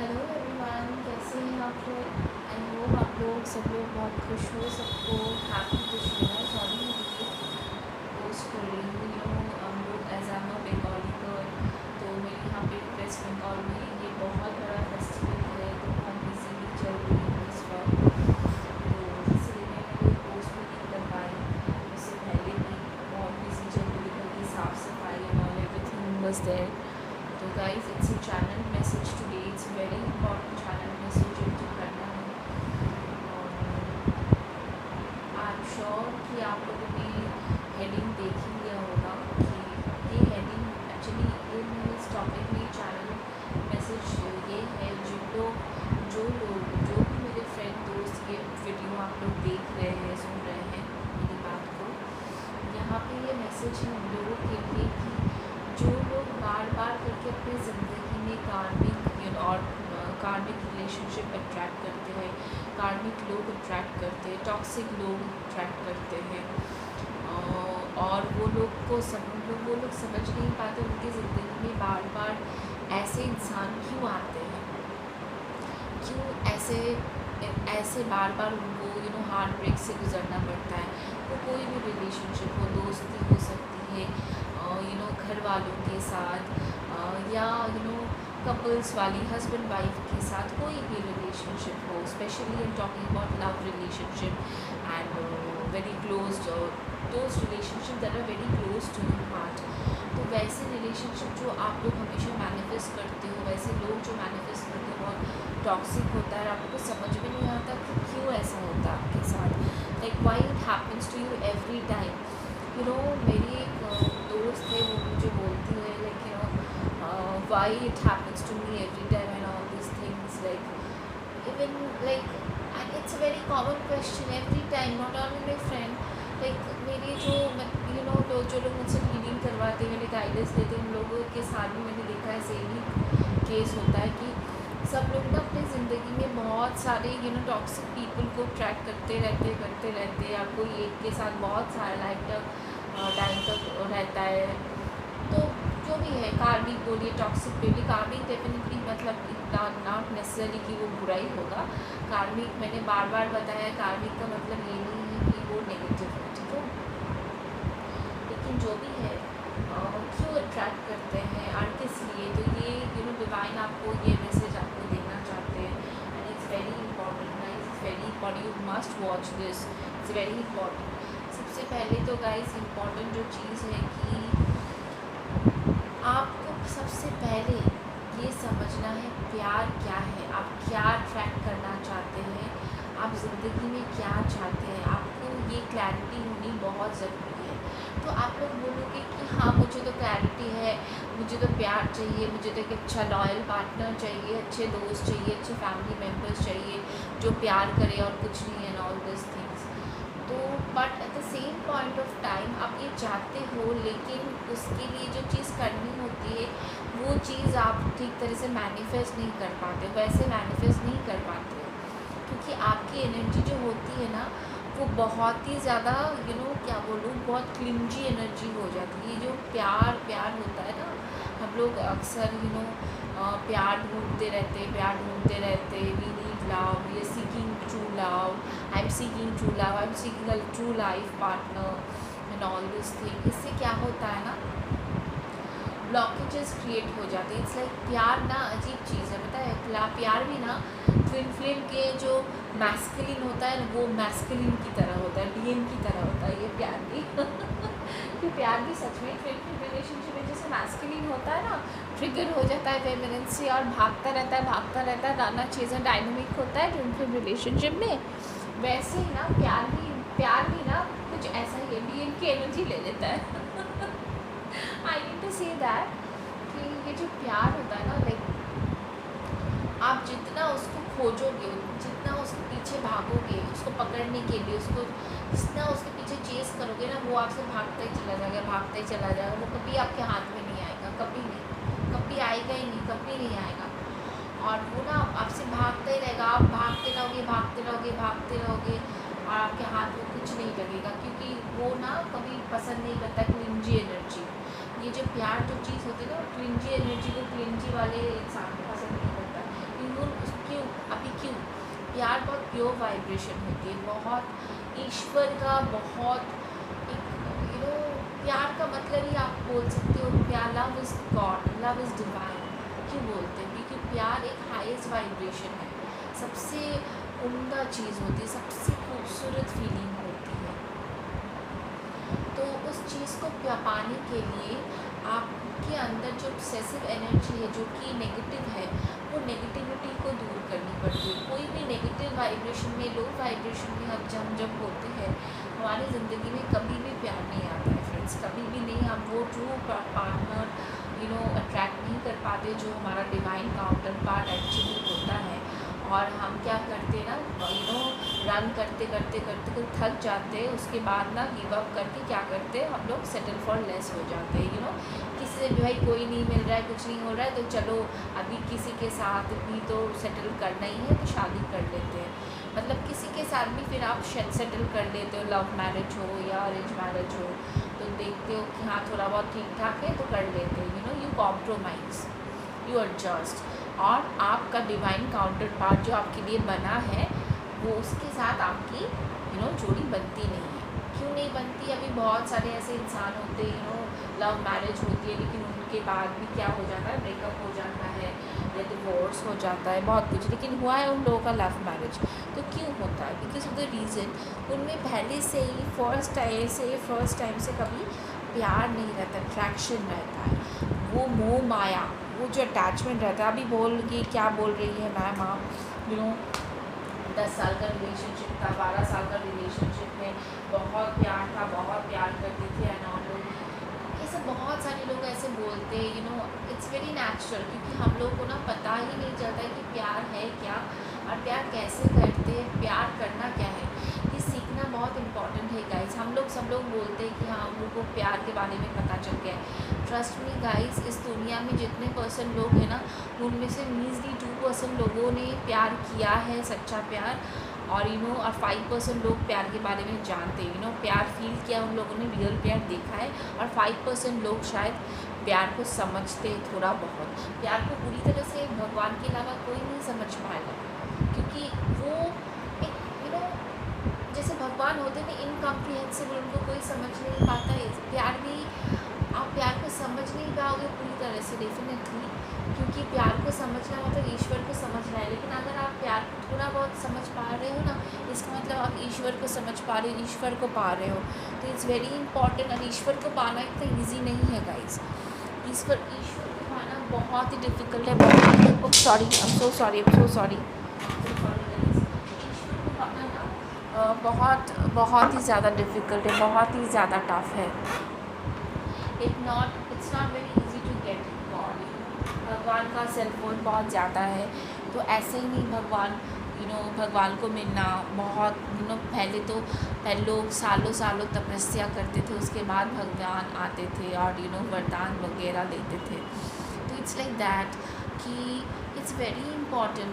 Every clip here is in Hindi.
हेलो एवरीवन, कैसे हैं आप लोग। आई होप आप लोग सब लोग बहुत खुश हो, सबको हैप्पी खुशियाँ। सॉरी मैं ये पोस्ट कर रही हूँ। हम लोग एज एम बंगाली गर्ल, तो मेरे यहाँ पे वेस्ट बंगाल में ये बहुत बड़ा फेस्टिवल है, तो बहुत बिजी भी चल रही हूँ इस वक्त। तो इसलिए मैंने कोई पोस्ट भी नहीं कर पाई। उससे पहले भी बहुत बिजी चल रही थी क्योंकि साफ़ सफाई and all everything was there. तो guys, it's a channel message today. It's very important channel message जो करना है। आई एम श्योर कि आप लोगों ने हेडिंग देख ही लिया होगा कि ये हेडिंग एक्चुअली ये मैं इस टॉपिक में चैनल मैसेज ये है जो भी मेरे फ्रेंड दोस्त ये वीडियो आप लोग देख रहे हैं, सुन रहे हैं मेरी बात को, यहाँ पे ये मैसेज है उन लोगों के लिए कि जो लोग बार बार करके अपनी ज़िंदगी में कार्मिक रिलेशनशिप अट्रैक्ट करते हैं, कार्मिक लोग अट्रैक्ट करते हैं, टॉक्सिक लोग अट्रैक्ट करते हैं, और वो लोग समझ नहीं पाते उनकी ज़िंदगी में बार बार ऐसे इंसान क्यों आते हैं, क्यों ऐसे बार बार उनको हार्ट ब्रेक से गुजरना पड़ता है। वो कोई भी रिलेशनशिप हो, दोस्ती हो सकती है, घर वालों के साथ, या कपल्स वाली हस्बैंड वाइफ के साथ कोई भी रिलेशनशिप हो, specially I am talking about love relationship and very close, those relationship that are very close to your heart. तो वैसे रिलेशनशिप जो आप लोग हमेशा मैनिफेस्ट करते हो, वैसे लोग जो मैनिफेस्ट करते हो बहुत टॉक्सिक होता है, आपको समझ में नहीं आता कि क्यों ऐसा होता है आपके साथ, like why it happens to you every time. मेरी एक दोस्त है, वो मुझे बोलती है like why it happens to me every time and all this things, like even like and it's a very common question every time, not only my friend, like मेरी जो लोग मुझसे रीडिंग करवाते हैं, मेरे गाइडेंस देते हैं, उन लोगों के साथ भी मैंने देखा है सेम ही केस होता है कि सब लोग ना अपनी ज़िंदगी में बहुत सारे टॉक्सिक पीपल को ट्रैक करते रहते या कोई एक के साथ बहुत सारा टाइम तक रहता है। तो जो भी है, कार्मिक बोलिए, टॉक्सिक बोलिए, कार्मिक डेफिनेटली मतलब नॉट नेसेसरी कि वो बुरा ही होगा। कार्मिक मैंने बार बार बताया, कार्मिक का मतलब ये नहीं है कि वो नेगेटिव है, ठीक है। लेकिन जो भी है, क्यों अट्रैक्ट करते हैं और किस लिए, तो ये डिवाइन आपको ये मैसेज आपको देना चाहते हैं and it's very important guys, it's very important, you must watch this, it's very important. सबसे पहले तो गाइस इंपॉर्टेंट जो चीज़ है कि आपको सबसे पहले ये समझना है प्यार क्या है, आप क्या अट्रैक्ट करना चाहते हैं, आप ज़िंदगी में क्या चाहते हैं, आपको ये क्लैरिटी होनी बहुत ज़रूरी है। तो आप लोग बोलोगे कि हाँ मुझे तो क्लैरिटी है, मुझे तो प्यार चाहिए, मुझे तो एक अच्छा लॉयल पार्टनर चाहिए, अच्छे दोस्त चाहिए, अच्छे फैमिली मेम्बर्स चाहिए जो प्यार करे और कुछ नहीं एंड ऑल दिस थिंग्स। तो but at the same point of time आप ये चाहते हो, लेकिन उसके लिए जो चीज़ करनी होती है वो चीज़ आप ठीक तरह से मैनिफेस्ट नहीं कर पाते, वैसे मैनिफेस्ट नहीं कर पाते हो, क्योंकि आपकी एनर्जी जो होती है ना वो बहुत ही ज़्यादा क्या बोलूँ, बहुत क्लिंजी एनर्जी हो जाती है। ये जो प्यार होता है ना, हम लोग अक्सर प्यार ढूंढते रहते, we need love, we are seeking true love, I am seeking true love, I am seeking a true life partner and all this thing. इससे क्या होता है ना, ब्लॉकेजेस क्रिएट हो जाते हैं। इट्स लाइक प्यार ना अजीब चीज़ है, पता है, प्यार भी ना ट्विन फ्लेम के जो मैस्कुलिन होता है वो मैस्कुलिन की तरह होता है, डीएन की तरह होता है ये प्यार भी कि प्यार भी सच में ट्विन फ्लेम रिलेशनशिप में जैसे मैस्कुलिन होता है ना, ट्रिगर हो जाता है फेमिनिन से और भागता रहता है, नाना चीज़ें डायनामिक होता है ट्विन फ्लेम रिलेशनशिप में, वैसे ही ना प्यार भी ना कुछ ऐसा ही है, डीएन की एनर्जी ले लेता है I need to say that कि ये जो प्यार होता है ना, लाइक आप जितना उसको खोजोगे, जितना उसके पीछे भागोगे, उसको पकड़ने के लिए, उसको जितना उसके पीछे चेस करोगे ना, वो आपसे भागता ही चला जाएगा, वो कभी आपके हाथ में नहीं आएगा, कभी आएगा ही नहीं, कभी नहीं आएगा। और वो ना आपसे भागता ही रहेगा, आप भागते रहोगे और आपके हाथ में कुछ नहीं लगेगा, क्योंकि वो ना कभी पसंद नहीं करता क्लिंजी एनर्जी। ये जो प्यार जो चीज़ होती है ना, क्लिंजी एनर्जी को क्लिंजी वाले इंसान को पसंद नहीं करता, क्योंकि प्योर वाइब्रेशन होती है, बहुत ईश्वर का बहुत एक प्यार का मतलब ही आप बोल सकते हो, प्यार, love is God, love is divine. क्यों बोलते हैं? क्योंकि प्यार एक हाईएस्ट वाइब्रेशन है, सबसे उम्दा चीज़ होती है, सबसे खूबसूरत फीलिंग होती है। तो उस चीज़ को पाने के लिए आपके अंदर जो ऑब्सेसिव एनर्जी है, जो कि नेगेटिव है, वो नेगेटिविटी को दूर करनी पड़ती है। कोई भी नेगेटिव वाइब्रेशन में, लो वाइब्रेशन में हम जब होते हैं, हमारी ज़िंदगी में कभी भी प्यार नहीं आता है फ्रेंड्स, कभी भी नहीं। हम वो ट्रू पार्टनर अट्रैक्ट नहीं कर पाते जो हमारा डिवाइन काउंटर पार्ट एक्चुअली होता है। और हम क्या करते ना, रन करते करते करते करते थक जाते हैं, उसके बाद ना गिव अप करके क्या करते हैं हम लोग, सेटल फॉर लेस हो जाते हैं। किसी से भी भाई कोई नहीं मिल रहा है, कुछ नहीं हो रहा है, तो चलो अभी किसी के साथ भी तो सेटल करना ही है, तो शादी कर लेते हैं। मतलब किसी के साथ भी फिर आप सेटल कर लेते हो, लव मैरिज हो या अरेंज मैरिज हो, तो देखते हो कि हाँ थोड़ा बहुत ठीक ठाक है तो कर लेते हो। You compromise, you adjust. और आपका डिवाइन काउंटर पार्ट जो आपके लिए बना है, वो उसके साथ आपकी जोड़ी बनती नहीं है। क्यों नहीं बनती? अभी बहुत सारे ऐसे इंसान होते हैं, लव मैरिज होती है लेकिन उनके बाद भी क्या हो जाता है, ब्रेकअप हो जाता है या डिवोर्स हो जाता है, बहुत कुछ। लेकिन हुआ है उन लोगों का लव मैरिज, तो क्यों होता है? बिकॉज ऑफ द रीज़न उनमें पहले से ही फर्स्ट टाइम से कभी प्यार नहीं रहता, अट्रैक्शन रहता है, वो मोह माया, वो जो अटैचमेंट रहता है। अभी क्या बोल रही है मैम आप, 10 साल का रिलेशनशिप था, 12 साल का रिलेशनशिप में बहुत प्यार था, बहुत प्यार करते थे, एंड ऑल लोग ये सब बहुत सारे लोग ऐसे बोलते हैं। इट्स वेरी नेचुरल, क्योंकि हम लोग को ना पता ही नहीं चलता है कि प्यार है क्या और प्यार कैसे करते हैं, प्यार करना क्या है। ये सीखना बहुत इम्पॉर्टेंट है गाइस। सब लोग बोलते हैं कि हाँ हम लोग को प्यार के बारे में पता चल गया है। ट्रस्ट मी गाइस, इस दुनिया में जितने % लोग हैं ना, उनमें से मीजली 2% लोगों ने प्यार किया है, सच्चा प्यार। और और 5% लोग प्यार के बारे में जानते हैं, प्यार फील किया, उन लोगों ने रियल प्यार देखा है। और 5% लोग शायद प्यार को समझते हैं थोड़ा बहुत। प्यार को पूरी तरह से भगवान के अलावा कोई नहीं समझ पाएगा, क्योंकि वो एक जैसे भगवान होते हैं इनकम्प्रिहेंसिबल, उनको कोई समझ नहीं पाता है। प्यार भी आप प्यार को समझ नहीं पाओगे पूरी तरह से, डेफिनेटली, क्योंकि प्यार को समझना मतलब ईश्वर को समझना है। लेकिन अगर आप प्यार को थोड़ा बहुत समझ पा रहे हो ना, इसका मतलब आप ईश्वर को समझ पा रहे हो, ईश्वर को पा रहे हो। तो इट्स वेरी इंपॉर्टेंट। और ईश्वर को पाना इतना ईजी नहीं है गाइज। ईश्वर को पाना बहुत ही डिफ़िकल्ट है, बहुत sorry, I am so sorry. बहुत ही ज़्यादा डिफ़िकल्ट है, बहुत ही ज़्यादा टफ है। It's not very easy to get god. भगवान का सेल्फ वर्थ बहुत ज़्यादा है, तो ऐसे ही नहीं भगवान को मिलना बहुत पहले लोग सालों तपस्या करते थे, उसके बाद भगवान आते थे और वरदान वगैरह देते थे। तो इट्स लाइक दैट कि इट्स वेरी इम्पॉर्टेंट।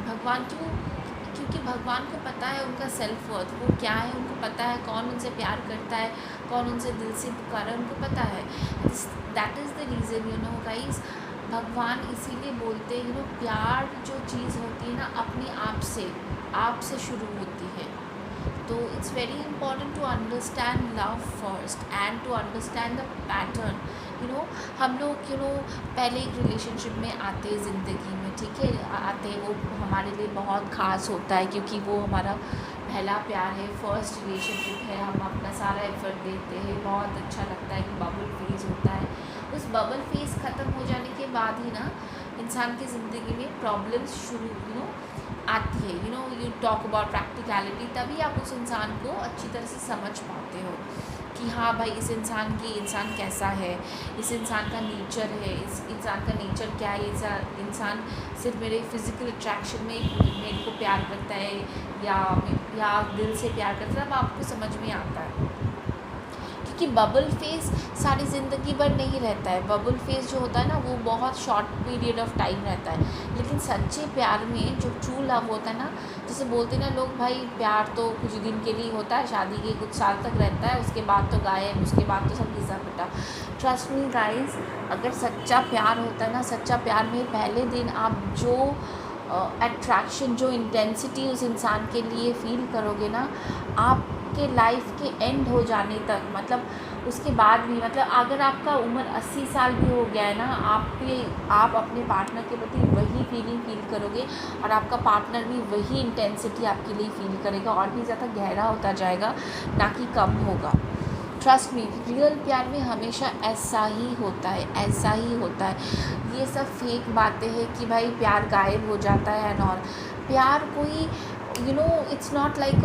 क्योंकि भगवान को पता है उनका सेल्फ वर्थ वो क्या है, उनको पता है कौन उनसे प्यार करता है, कौन उनसे दिल से पुकारा, उनको पता है। That is the reason guys. भगवान इसीलिए बोलते हैं प्यार जो चीज़ होती है ना, अपने आप से शुरू होती है। तो it's very important to understand love first and to understand the pattern. हम लोग पहले एक रिलेशनशिप में आते हैं ज़िंदगी में, ठीक है, आते हैं, वो हमारे लिए बहुत ख़ास होता है क्योंकि वो हमारा पहला प्यार है, फर्स्ट रिलेशनशिप है। हम अपना सारा एफर्ट देते हैं, बहुत अच्छा लगता है कि बबल फेज़ होता है। उस बबल फेज़ ख़त्म हो जाने के बाद ही ना इंसान की ज़िंदगी में प्रॉब्लम्स शुरू आती है। यू टॉक अबाउट प्रैक्टिकलिटी, तभी आप उस इंसान को अच्छी तरह से समझ पाते हो कि हाँ भाई इस इंसान कैसा है, इस इंसान का नेचर है, इस इंसान का नेचर क्या है। इंसान सिर्फ मेरे फिज़िकल अट्रैक्शन में मेरे को प्यार करता है या दिल से प्यार करता है, तब आपको समझ में आता है। क्योंकि बबल फेज़ सारी ज़िंदगी भर नहीं रहता है। बबल फेज़ जो होता है ना, वो बहुत शॉर्ट पीरियड ऑफ टाइम रहता है। लेकिन सच्चे प्यार में जो ट्रू लव होता है ना, जैसे बोलते हैं ना लोग, भाई प्यार तो कुछ दिन के लिए होता है, शादी के कुछ साल तक रहता है, उसके बाद तो गायब, उसके बाद तो सब घिसा पिटा। ट्रस्ट मी गाइस, अगर सच्चा प्यार होता है ना, सच्चा प्यार में पहले दिन आप जो अट्रैक्शन, जो इंटेंसिटी उस इंसान के लिए फ़ील करोगे ना, आपके लाइफ के एंड हो जाने तक, मतलब उसके बाद भी, मतलब अगर आपका उम्र 80 साल भी हो गया है ना, आप अपने पार्टनर के प्रति वही फीलिंग फ़ील करोगे और आपका पार्टनर भी वही इंटेंसिटी आपके लिए फ़ील करेगा और भी ज़्यादा गहरा होता जाएगा, ना कि कम होगा। ट्रस्ट मी, रियल प्यार में हमेशा ऐसा ही होता है, ऐसा ही होता है। ये सब फेक बातें हैं कि भाई प्यार गायब हो जाता है एंड ऑल। प्यार कोई इट्स नॉट लाइक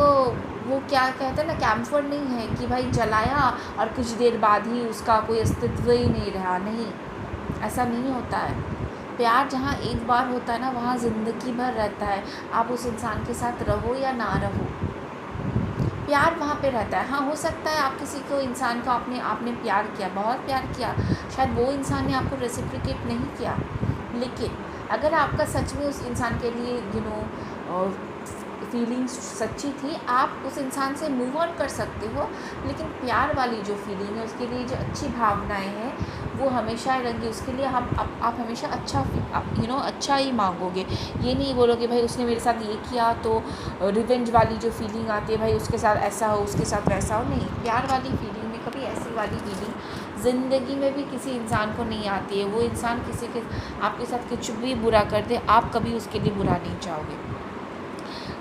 वो क्या कहते हैं ना, कैम्फर नहीं है कि भाई जलाया और कुछ देर बाद ही उसका कोई अस्तित्व ही नहीं रहा। नहीं, ऐसा नहीं होता है। प्यार जहाँ एक बार होता है ना, वहाँ ज़िंदगी भर रहता है। आप उस इंसान के साथ रहो या ना रहो, प्यार वहाँ पे रहता है। हाँ, हो सकता है आप किसी को, इंसान को आपने प्यार किया, बहुत प्यार किया, शायद वो इंसान ने आपको रेसिप्रोकेट नहीं किया, लेकिन अगर आपका सच में उस इंसान के लिए फीलिंग्स सच्ची थी, आप उस इंसान से मूव ऑन कर सकते हो। लेकिन प्यार वाली जो फीलिंग है, उसके लिए जो अच्छी भावनाएं हैं, वो हमेशा रहेंगी। उसके लिए आप हमेशा अच्छा ही मांगोगे। ये नहीं बोलोगे भाई उसने मेरे साथ ये किया तो रिवेंज वाली जो फीलिंग आती है, भाई उसके साथ ऐसा हो, उसके साथ वैसा हो। नहीं, प्यार वाली फीलिंग में कभी ऐसी वाली फीलिंग ज़िंदगी में भी किसी इंसान को नहीं आती है। वो इंसान आपके साथ कुछ भी बुरा कर दे, आप कभी उसके लिए बुरा नहीं चाहोगे।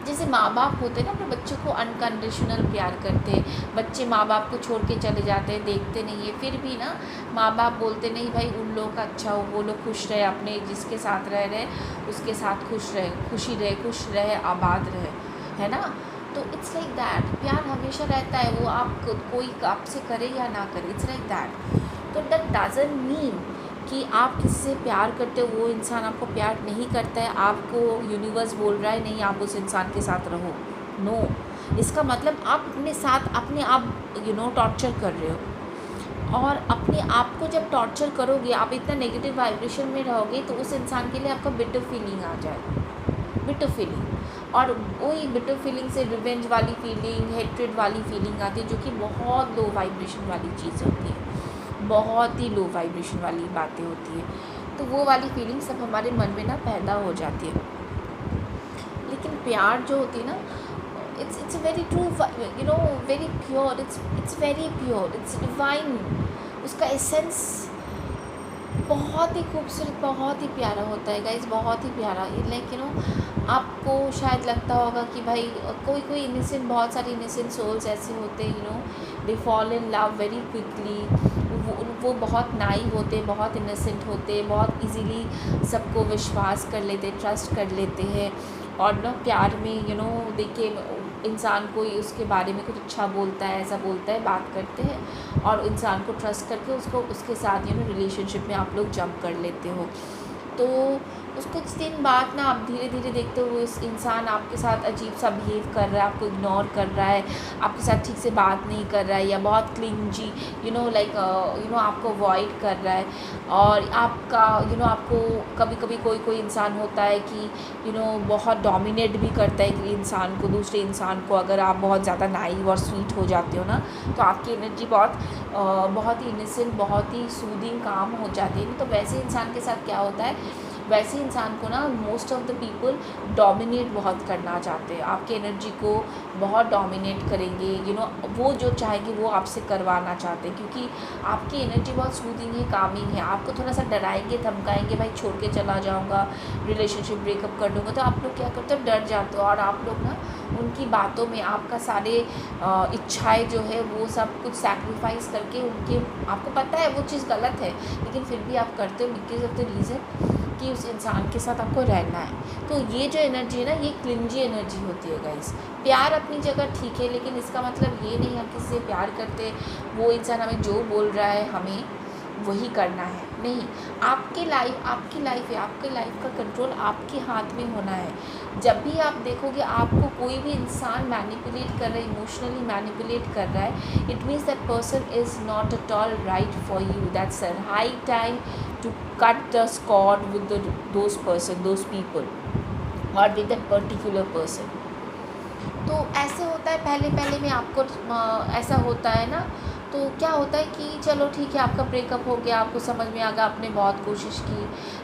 जैसे माँ बाप होते हैं ना, अपने बच्चों को अनकंडीशनल प्यार करते हैं। बच्चे माँ बाप को छोड़ के चले जाते हैं, देखते नहीं है, फिर भी ना माँ बाप बोलते नहीं भाई उन लोगों का अच्छा हो, वो लोग खुश रहे, अपने जिसके साथ रह रहे उसके साथ खुश रहे, आबाद रहे, है ना। तो इट्स लाइक दैट। प्यार हमेशा रहता है, वो कोई आपसे करे या ना करे, इट्स लाइक दैट। तो दैट डजंट मीन कि आप किसी से प्यार करते हो, वो इंसान आपको प्यार नहीं करता है, आपको यूनिवर्स बोल रहा है नहीं आप उस इंसान के साथ रहो। नो, इसका मतलब आप अपने आप टॉर्चर कर रहे हो। और अपने आप को जब टॉर्चर करोगे, आप इतना नेगेटिव वाइब्रेशन में रहोगे, तो उस इंसान के लिए आपका बिटर फीलिंग आ जाएगा, बिटर फीलिंग। और वही बिटर फीलिंग से रिवेंज वाली फीलिंग, हेट्रेड वाली फीलिंग आती है, जो कि बहुत लो वाइब्रेशन वाली चीज़ होती है, बहुत ही लो वाइब्रेशन वाली बातें होती है। तो वो वाली फीलिंग सब हमारे मन में ना पैदा हो जाती है। लेकिन प्यार जो होती है ना, it's very true, very pure, it's very pure, it's divine. उसका एसेंस बहुत ही खूबसूरत, बहुत ही प्यारा होता है गाइस, बहुत ही प्यारा। लाइक आपको शायद लगता होगा कि भाई कोई इनिसेंट, बहुत सारे इनिसेंट सोल्स ऐसे होते हैं, दे fall in love very quickly. वो बहुत नाइव होते, बहुत इनोसेंट होते, बहुत इजीली सबको विश्वास कर लेते, ट्रस्ट कर लेते हैं। और ना प्यार में देखिए इंसान कोई उसके बारे में कुछ अच्छा बोलता है, ऐसा बोलता है, बात करते हैं और इंसान को ट्रस्ट करके उसके साथ रिलेशनशिप में आप लोग जंप कर लेते हो। तो उस कुछ दिन बाद ना आप धीरे धीरे देखते हो इस इंसान आपके साथ अजीब सा बिहेव कर रहा है, आपको इग्नोर कर रहा है, आपके साथ ठीक से बात नहीं कर रहा है, या बहुत क्लिंजी आपको अवॉइड कर रहा है। और आपका आपको कभी कभी कोई इंसान होता है कि बहुत डोमिनेट भी करता है कि इंसान को, दूसरे इंसान को। अगर आप बहुत ज़्यादा नाइव और स्वीट हो जाते हो ना, तो आपकी एनर्जी बहुत ही इनोसेंट, बहुत ही सूदिंग काम हो जाती है। तो वैसे इंसान के साथ क्या होता है, वैसे इंसान को ना most of the people dominate बहुत करना चाहते हैं, आपके एनर्जी को बहुत डोमिनेट करेंगे। वो जो चाहेंगे वो आपसे करवाना चाहते हैं, क्योंकि आपकी एनर्जी बहुत सूदिंग है, कामिंग है। आपको थोड़ा सा डराएंगे, धमकाएंगे, भाई छोड़ के चला जाऊँगा, रिलेशनशिप ब्रेकअप कर दूँगा, तो आप लोग क्या करते हो, डर जाते हो। और आप लोग ना उनकी बातों में आपका सारे इच्छाएँ जो है वो सब कुछ सैक्रिफाइस करके आपको पता है वो चीज़ गलत है, लेकिन फिर भी आप करते हो बिकॉज ऑफ द रीज़न कि उस इंसान के साथ आपको रहना है। तो ये जो एनर्जी है ना, ये क्लिंजी एनर्जी होती है गाइस। प्यार अपनी जगह ठीक है, लेकिन इसका मतलब ये नहीं हम किसी से प्यार करते, वो इंसान हमें जो बोल रहा है हमें वही करना है। नहीं, आपकी लाइफ है, आपके लाइफ का कंट्रोल आपके हाथ में होना है। जब भी आप देखोगे आपको कोई भी इंसान मैनिपुलेट कर रहा है, इमोशनली मैनिपुलेट कर रहा है, it means that person is not at all right for you. That's a high time to cut the cord with those people or with that particular person। तो ऐसे होता है, पहले में आपको ऐसा होता है ना तो क्या होता है कि चलो ठीक है, आपका ब्रेकअप हो गया, आपको समझ में आ गया, आपने बहुत कोशिश की,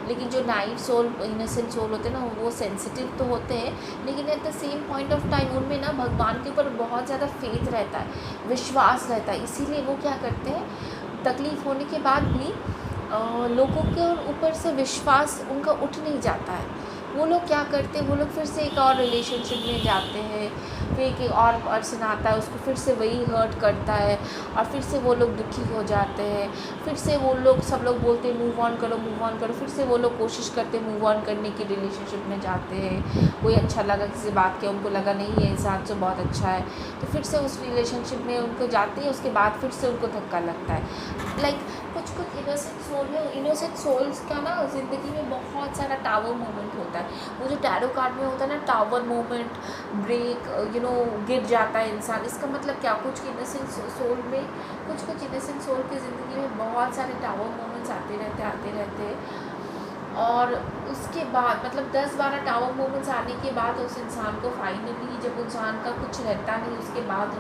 लेकिन जो नाइव सोल, इनोसेंट सोल होते हैं ना, वो सेंसिटिव तो होते हैं, लेकिन at the same point of time उनमें ना भगवान के ऊपर बहुत ज़्यादा फेथ रहता है, विश्वास रहता है। इसीलिए वो क्या करते हैं, तकलीफ़ होने के बाद भी लोगों के ऊपर से विश्वास उनका उठ नहीं जाता है। वो लोग क्या करते हैं, वो लोग फिर से एक और रिलेशनशिप में जाते हैं, फिर एक और पर्सन आता है, उसको फिर से वही हर्ट करता है, और फिर से वो लोग दुखी हो जाते हैं। फिर से वो लोग, सब लोग बोलते हैं मूव ऑन करो, मूव ऑन करो, फिर से वो लोग कोशिश करते हैं मूव ऑन करने की, रिलेशनशिप में जाते हैं। कोई अच्छा लगा, किसी बात के उनको लगा नहीं ये इंसान तो बहुत अच्छा है, तो फिर से उस रिलेशनशिप में उनको जाते हैं, उसके बाद फिर से उनको धक्का लगता है। लाइक कुछ कुछ इनोसेंट सोल है, इनोसेंट सोल्स का ना ज़िंदगी में बहुत सारा टावर मोमेंट होता है। वो जो टैरो कार्ड में होता है ना, टावर मोमेंट, ब्रेक, गिर जाता है इंसान। इसका मतलब क्या, कुछ इनोसेंट सोल में, कुछ इनोसेंट सोल की ज़िंदगी में बहुत सारे टावर मोमेंट्स आते रहते हैं। और उसके बाद मतलब 10-12 टावर मोमेंट्स आने के बाद उस इंसान को फाइनली, जब इंसान का कुछ रहता नहीं, उसके बाद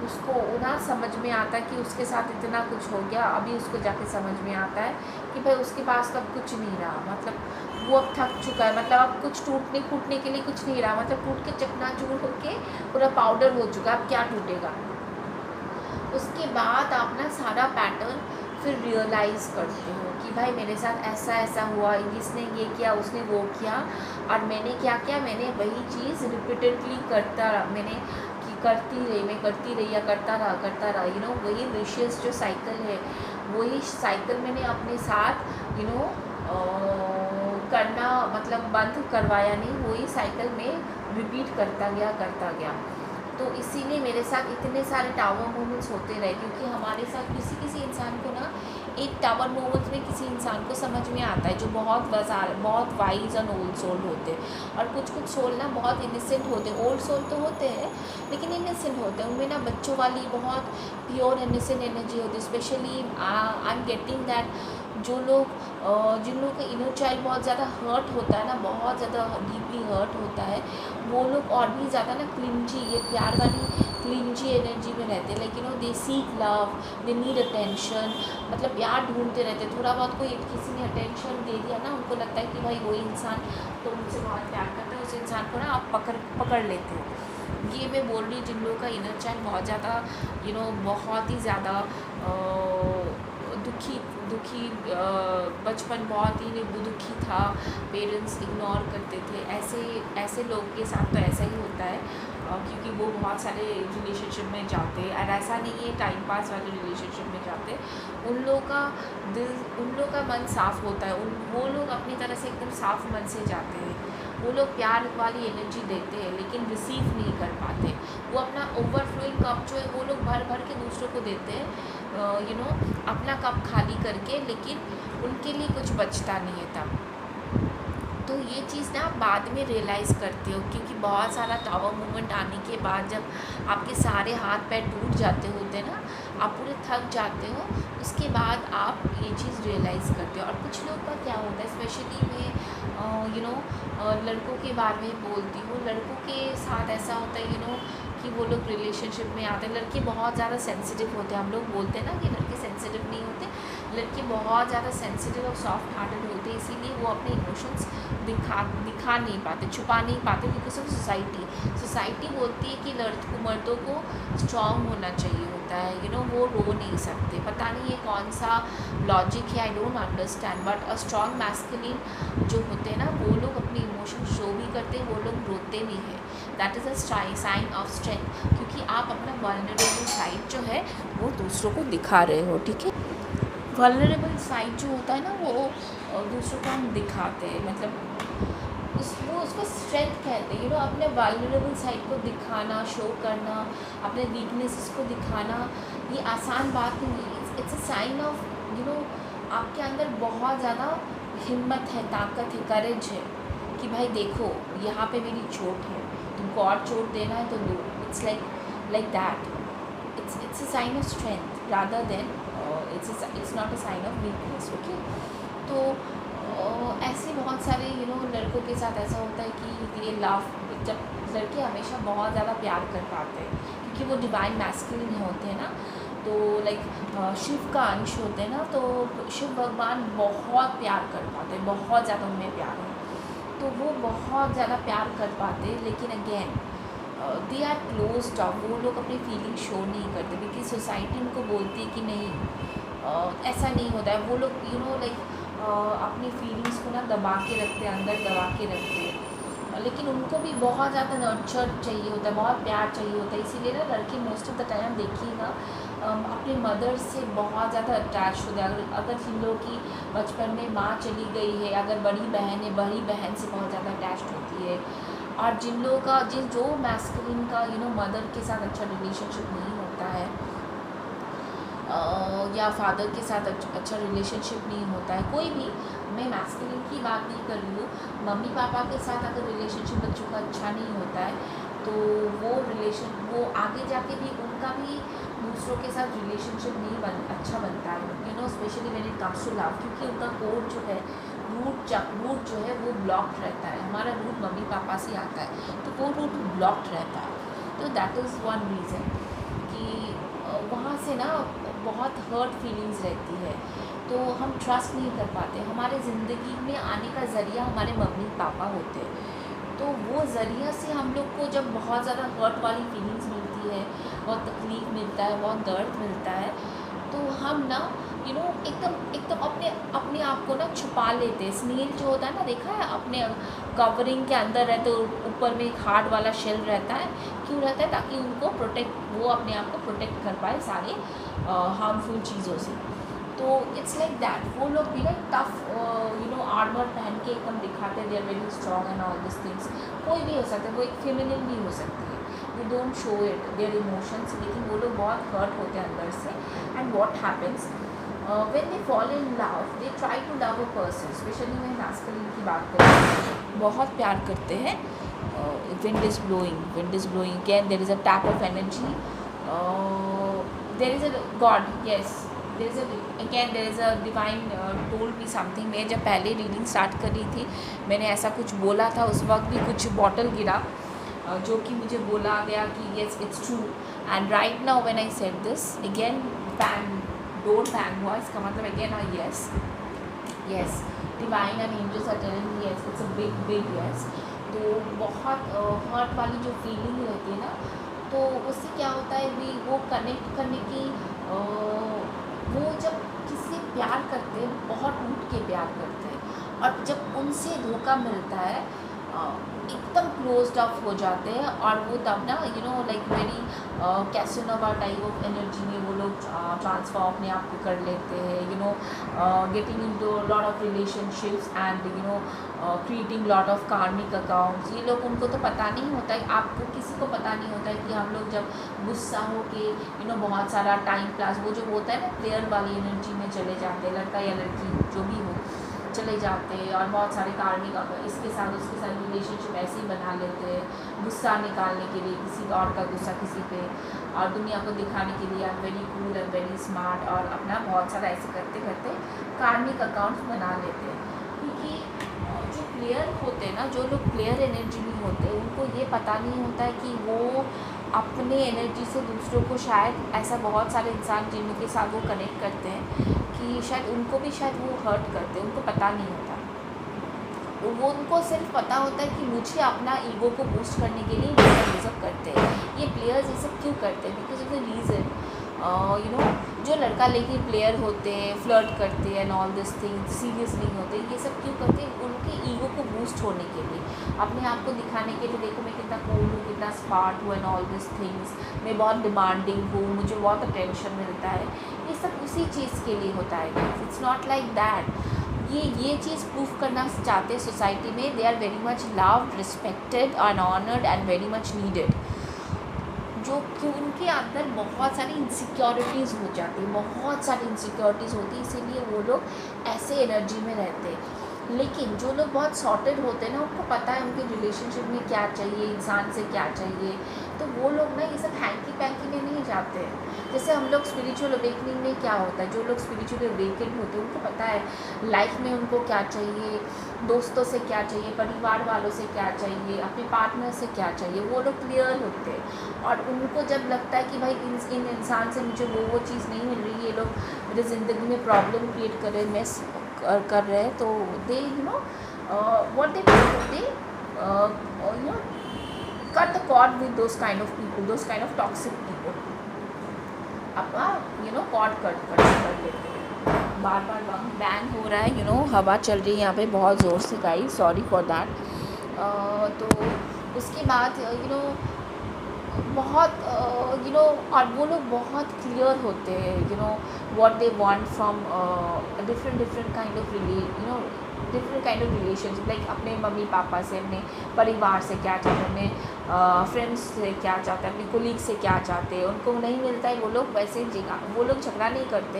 उसको ना समझ में आता है कि उसके साथ इतना कुछ हो गया। अभी उसको जाके समझ में आता है कि भाई उसके पास अब कुछ नहीं रहा, मतलब वो अब थक चुका है, मतलब अब कुछ टूटने फूटने के लिए कुछ नहीं रहा, मतलब टूट के चकनाचूर होके पूरा पाउडर हो चुका है, अब क्या टूटेगा। उसके बाद आप ना सारा पैटर्न फिर रियलाइज़ करते हो कि भाई मेरे साथ ऐसा ऐसा हुआ, इसने ये किया, उसने वो किया, और मैंने क्या किया, मैंने वही चीज़ रिपीटेडली करता रहा, मैं करती रही या करता रहा, वही विशियस जो साइकिल है, वही साइकिल मैंने अपने साथ करना, मतलब बंद करवाया नहीं, वही साइकिल में रिपीट करता गया। तो इसीलिए मेरे साथ इतने सारे टावर मोमेंट्स होते रहे, क्योंकि हमारे साथ किसी इंसान को ना एक टावर मोमेंट्स में किसी इंसान को समझ में आता है, जो बहुत वाइज एंड ओल्ड सोल होते हैं। और कुछ सोल ना बहुत इनोसेंट होते हैं। ओल्ड सोल तो होते हैं लेकिन इनोसेंट होते हैं, उनमें ना बच्चों वाली बहुत प्योर इनोसेंट एनर्जी होती है। Specially I am getting that जिन लोगों का इनर चाइल्ड बहुत ज़्यादा हर्ट होता है ना, बहुत ज़्यादा डीपली हर्ट होता है, वो लोग और भी ज़्यादा ना क्लिंजी, ये प्यार वाली क्लिंजी एनर्जी में रहते हैं। लेकिन they seek love, they need attention, मतलब प्यार ढूंढते रहते हैं। थोड़ा बहुत किसी ने अटेंशन दे दिया ना, उनको लगता है कि भाई वही इंसान तो उनसे बहुत प्यार करता है, उस इंसान को ना आप पकड़ लेते हैं। ये मैं बोल रही हूँ जिन लोगों का इनर चाइल्ड बहुत ज़्यादा बहुत ही ज़्यादा दुखी बचपन बहुत ही दुखी था, पेरेंट्स इग्नोर करते थे, ऐसे लोग के साथ तो ऐसा ही होता है, क्योंकि वो बहुत सारे रिलेशनशिप में जाते हैं, और ऐसा नहीं है टाइम पास वाले रिलेशनशिप में जाते, उन लोगों का मन साफ़ होता है, वो लोग अपनी तरह से एकदम साफ़ मन से जाते हैं। वो लोग प्यार वाली एनर्जी देते हैं लेकिन रिसीव नहीं कर पाते। वो अपना ओवरफ्लोइंग कप जो है वो लोग भर के दूसरों को देते हैं, अपना कप खाली करके, लेकिन उनके लिए कुछ बचता नहीं है तब। तो ये चीज़ ना आप बाद में रियलाइज़ करते हो, क्योंकि बहुत सारा टावर मोमेंट आने के बाद जब आपके सारे हाथ पैर टूट जाते होते हैं ना, आप पूरे थक जाते हो, उसके बाद आप ये चीज़ रियलाइज़ करते हो। और कुछ लोग का क्या होता है, स्पेशली मैं लड़कों के बारे में बोलती हूँ, लड़कों के साथ ऐसा होता है कि वो लोग रिलेशनशिप में आते हैं। लड़के बहुत ज़्यादा सेंसिटिव होते हैं, हम लोग बोलते हैं ना कि लड़के सेंसिटिव नहीं होते, लड़के बहुत ज़्यादा सेंसिटिव और सॉफ्ट हार्टेड होते हैं, इसीलिए वो अपने इमोशंस दिखा नहीं पाते, छुपा नहीं पाते, बिकॉज ऑफ सोसाइटी बोलती है कि मर्दों को स्ट्रॉन्ग होना चाहिए होता है, वो रो नहीं सकते। पता नहीं ये कौन सा लॉजिक है, I don't understand, but a strong masculine जो होते हैं ना, वो लोग अपने इमोशन शो भी करते हैं, वो लोग रोते भी हैं। That is a sign of strength, क्योंकि आप अपना वल्नरेबल साइड जो है वो दूसरों को दिखा रहे हो, ठीक है। वल्नरेबल साइड जो होता है ना, वो दूसरों को हम दिखाते हैं, मतलब उसको स्ट्रेंथ कहते हैं। अपने वल्नरेबल साइड को दिखाना, शो करना, अपने वीकनेसेस को दिखाना, ये आसान बात नहीं है। इट्स अ साइन ऑफ आपके अंदर बहुत ज़्यादा हिम्मत है, ताकत है, करेज है कि भाई देखो यहाँ पे मेरी चोट है, तुमको और चोट देना है तो दो। It's like that, it's a sign of strength rather than it's not a sign of weakness, okay. तो ऐसे बहुत सारे लड़कों के साथ ऐसा होता है कि ये जब लड़के हमेशा बहुत ज़्यादा प्यार कर पाते हैं, क्योंकि वो डिवाइन मैस्कुलिन होते हैं ना, तो लाइक शिव का अंश होते हैं ना, तो शिव भगवान बहुत प्यार कर पाते, बहुत ज़्यादा उनमें प्यार है, तो वो बहुत ज़्यादा प्यार कर पाते, लेकिन again they are closed off, वो लोग अपनी फीलिंग शो नहीं करते, क्योंकि सोसाइटी उनको बोलती है कि नहीं ऐसा नहीं होता है। वो लोग लाइक अपनी फीलिंग्स को ना दबा के रखते हैं, अंदर दबा के रखते हैं, लेकिन उनको भी बहुत ज़्यादा नर्चर चाहिए होता है, बहुत प्यार चाहिए होता है। इसीलिए ना लड़के मोस्ट ऑफ द टाइम देखिएगा अपने मदर से बहुत ज़्यादा अटैच होते हैं। अगर जिन लोगों की बचपन में माँ चली गई है, अगर बड़ी बहन है, बड़ी बहन से बहुत ज़्यादा अटैच होती है, और जिन लोगों का जो मैस्कुलिन का मदर के साथ अच्छा रिलेशनशिप नहीं होता है, या फादर के साथ अच्छा रिलेशनशिप नहीं होता है, कोई भी, मैं मैस्कुलिन की बात नहीं कर रही हूँ, मम्मी पापा के साथ अगर रिलेशनशिप बच्चों का अच्छा नहीं होता है, तो वो आगे जाके भी उनका भी दूसरों के साथ रिलेशनशिप नहीं अच्छा बनता है, specially when it comes to love, क्योंकि उनका कोड जो है, रूट जो है वो ब्लॉक्ड रहता है। हमारा रूट मम्मी पापा से आता है, तो वो रूट ब्लॉक्ड रहता है, तो दैट इज़ वन रीज़न कि वहाँ से ना बहुत हर्ट फीलिंग्स रहती है, तो हम ट्रस्ट नहीं कर पाते। हमारे ज़िंदगी में आने का ज़रिया हमारे मम्मी पापा होते हैं, तो वो ज़रिया से हम लोग को जब बहुत ज़्यादा हर्ट वाली फीलिंग्स मिलती है, बहुत तकलीफ़ मिलता है, बहुत दर्द मिलता है, तो हम ना एकदम अपने आप को ना छुपा लेते हैं। स्नेल जो होता है ना, देखा है अपने कवरिंग के अंदर रहते, ऊपर में एक हार्ड वाला शेल रहता है, क्यों रहता है? ताकि वो अपने आप को प्रोटेक्ट कर पाए सारे हार्मफुल चीज़ों से। तो इट्स लाइक दैट, वो लोग भी ना टफ आर्मर पहन के एकदम दिखाते हैं, they are very strong and all this things. कोई भी हो सकता है, वो एक फेमिनिन भी हो सकती है, they don't show it their emotions, लेकिन वो लोग बहुत हर्ट होते हैं अंदर से। And what happens when they fall in love, they try to love a person, specially मैं मैस्कुलिन की बात करूँ, बहुत प्यार करते हैं। Wind is blowing again, there is a tap of energy, there is a god, yes, there is a divine told me something। मैं जब पहले रीडिंग स्टार्ट कर रही थी, मैंने ऐसा कुछ बोला था, उस वक्त भी कुछ बॉटल गिरा, जो कि मुझे बोला गया कि yes it's true, and right now when I said this again, bang, don't bang हुआ, इसका मतलब again yes divine and angels are telling me yes, it's a big yes। तो बहुत हर्ट वाली जो फीलिंग रहती है ना, तो उससे क्या होता है भी वो कनेक्ट करने की वो जब किसी प्यार करते हैं, बहुत टूट के प्यार करते हैं, और जब उनसे धोखा मिलता है एकदम क्लोज्ड ऑफ हो जाते हैं, और वो तब ना like very Casanova type of energy में वो लोग ट्रांसफॉर्म अपने आप को कर लेते हैं, getting into lot of relationships and creating lot of कार्मिक अकाउंट्स। ये लोग, उनको तो पता नहीं होता है, आपको किसी को पता नहीं होता है कि हम लोग जब गुस्सा हो के बहुत सारा टाइम पास, वो जो होता है ना प्लेयर वाली एनर्जी में चले जाते हैं, लड़का या लड़की जो भी हो चले जाते हैं, और बहुत सारे कार्मिक इसके साथ उसके साथ रिलेशनशिप ऐसे ही बना लेते हैं, गुस्सा निकालने के लिए, किसी और का गुस्सा किसी पे, और दुनिया को दिखाने के लिए I am very cool and very smart, और अपना बहुत सारा ऐसे करते करते कार्मिक अकाउंट्स बना लेते हैं। क्योंकि जो प्लेयर होते हैं ना, जो लोग प्लेयर एनर्जी में होते हैं, उनको ये पता नहीं होता है कि वो अपने एनर्जी से दूसरों को, शायद ऐसा बहुत सारे इंसान जिनके साथ वो कनेक्ट करते हैं कि शायद उनको भी शायद वो हर्ट करते हैं, उनको पता नहीं होता। वो उनको सिर्फ पता होता है कि मुझे अपना ईगो को बूस्ट करने के लिए ये सब करते हैं। ये प्लेयर्स ये सब क्यों करते हैं? बिकॉज ऑफ द रीज़न जो लड़का लड़की प्लेयर होते हैं, फ्लर्ट करते हैं and all this thing, serious नहीं होते, ये सब क्यों करते हैं? उनके ईगो को बूस्ट होने के लिए, अपने आप को दिखाने के लिए, देखो मैं कितना कूल हूँ, कितना स्मार्ट हूँ एंड ऑल दिस थिंग्स, मैं बहुत डिमांडिंग हूँ, मुझे बहुत अटेंशन मिलता है। ये सब उसी चीज़ के लिए होता है। It's not like that. ये चीज़ प्रूव करना चाहते हैं सोसाइटी में, they are very much loved, respected and honoured and very much needed. जो कि उनके अंदर बहुत सारी इनसिक्योरिटीज़ हो जाती है, बहुत सारी इनसिक्योरिटीज़ होती है, इसीलिए वो लोग ऐसे एनर्जी में रहते हैं। लेकिन जो लोग बहुत सॉर्टेड होते हैं ना, उनको पता है उनके रिलेशनशिप में क्या चाहिए, इंसान से क्या चाहिए, तो वो लोग ना ये सब हैंकी पैंकी में नहीं जाते हैं। जैसे हम लोग स्पिरिचुअल अवेकनिंग में क्या होता है, जो लोग स्पिरिचुअली अवेकन होते हैं उनको पता है लाइफ में उनको क्या चाहिए, दोस्तों से क्या चाहिए, परिवार वालों से क्या चाहिए, अपने पार्टनर से क्या चाहिए, वो लोग क्लियर होते हैं। और उनको जब लगता है कि भाई इन इंसान से मुझे वो चीज़ नहीं मिल रही, ये लोग मेरी ज़िंदगी में प्रॉब्लम क्रिएट कर रहे हैं, मेस कर रहे हैं, तो दे what they cut the cord with those kind of people, those kind of toxic people. अपना कॉर्ड कट कर लेते हैं। बार बार बैंग हो रहा है, हवा चल रही है यहाँ पे बहुत ज़ोर से, गाइस सॉरी फॉर दैट। तो उसके बाद बहुत और वो लोग बहुत क्लियर होते हैं what they want from different kind of different kind of relationship, like अपने मम्मी पापा से, अपने परिवार से क्या चाहते हैं, अपने फ्रेंड्स से क्या चाहते हैं, अपने कोलीग से क्या चाहते हैं, उनको नहीं मिलता है वो लोग वैसे वो लोग झगड़ा नहीं करते।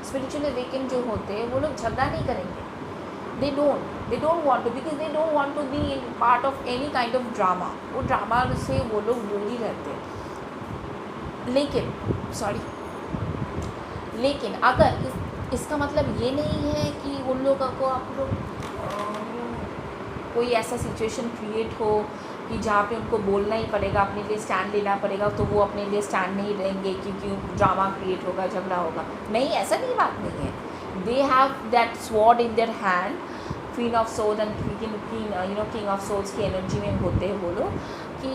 स्पिरिचुअल अवेकन जो होते हैं वो लोग झगड़ा नहीं करेंगे, they don't want to, because they don't want to be in part of any kind of drama। वो ड्रामा से वो लोग दूर ही रहते हैं। लेकिन अगर इसका मतलब ये नहीं है कि उन लोगों को आप लोग कोई ऐसा सिचुएशन क्रिएट हो कि जहाँ पे उनको बोलना ही पड़ेगा, अपने लिए स्टैंड लेना पड़ेगा, तो वो अपने लिए स्टैंड नहीं लेंगे क्योंकि ड्रामा क्रिएट होगा, झगड़ा होगा। नहीं, ऐसा नहीं, बात नहीं है। They have that sword in their hand, queen of souls and king of souls की एनर्जी में होते हैं वो लोग, कि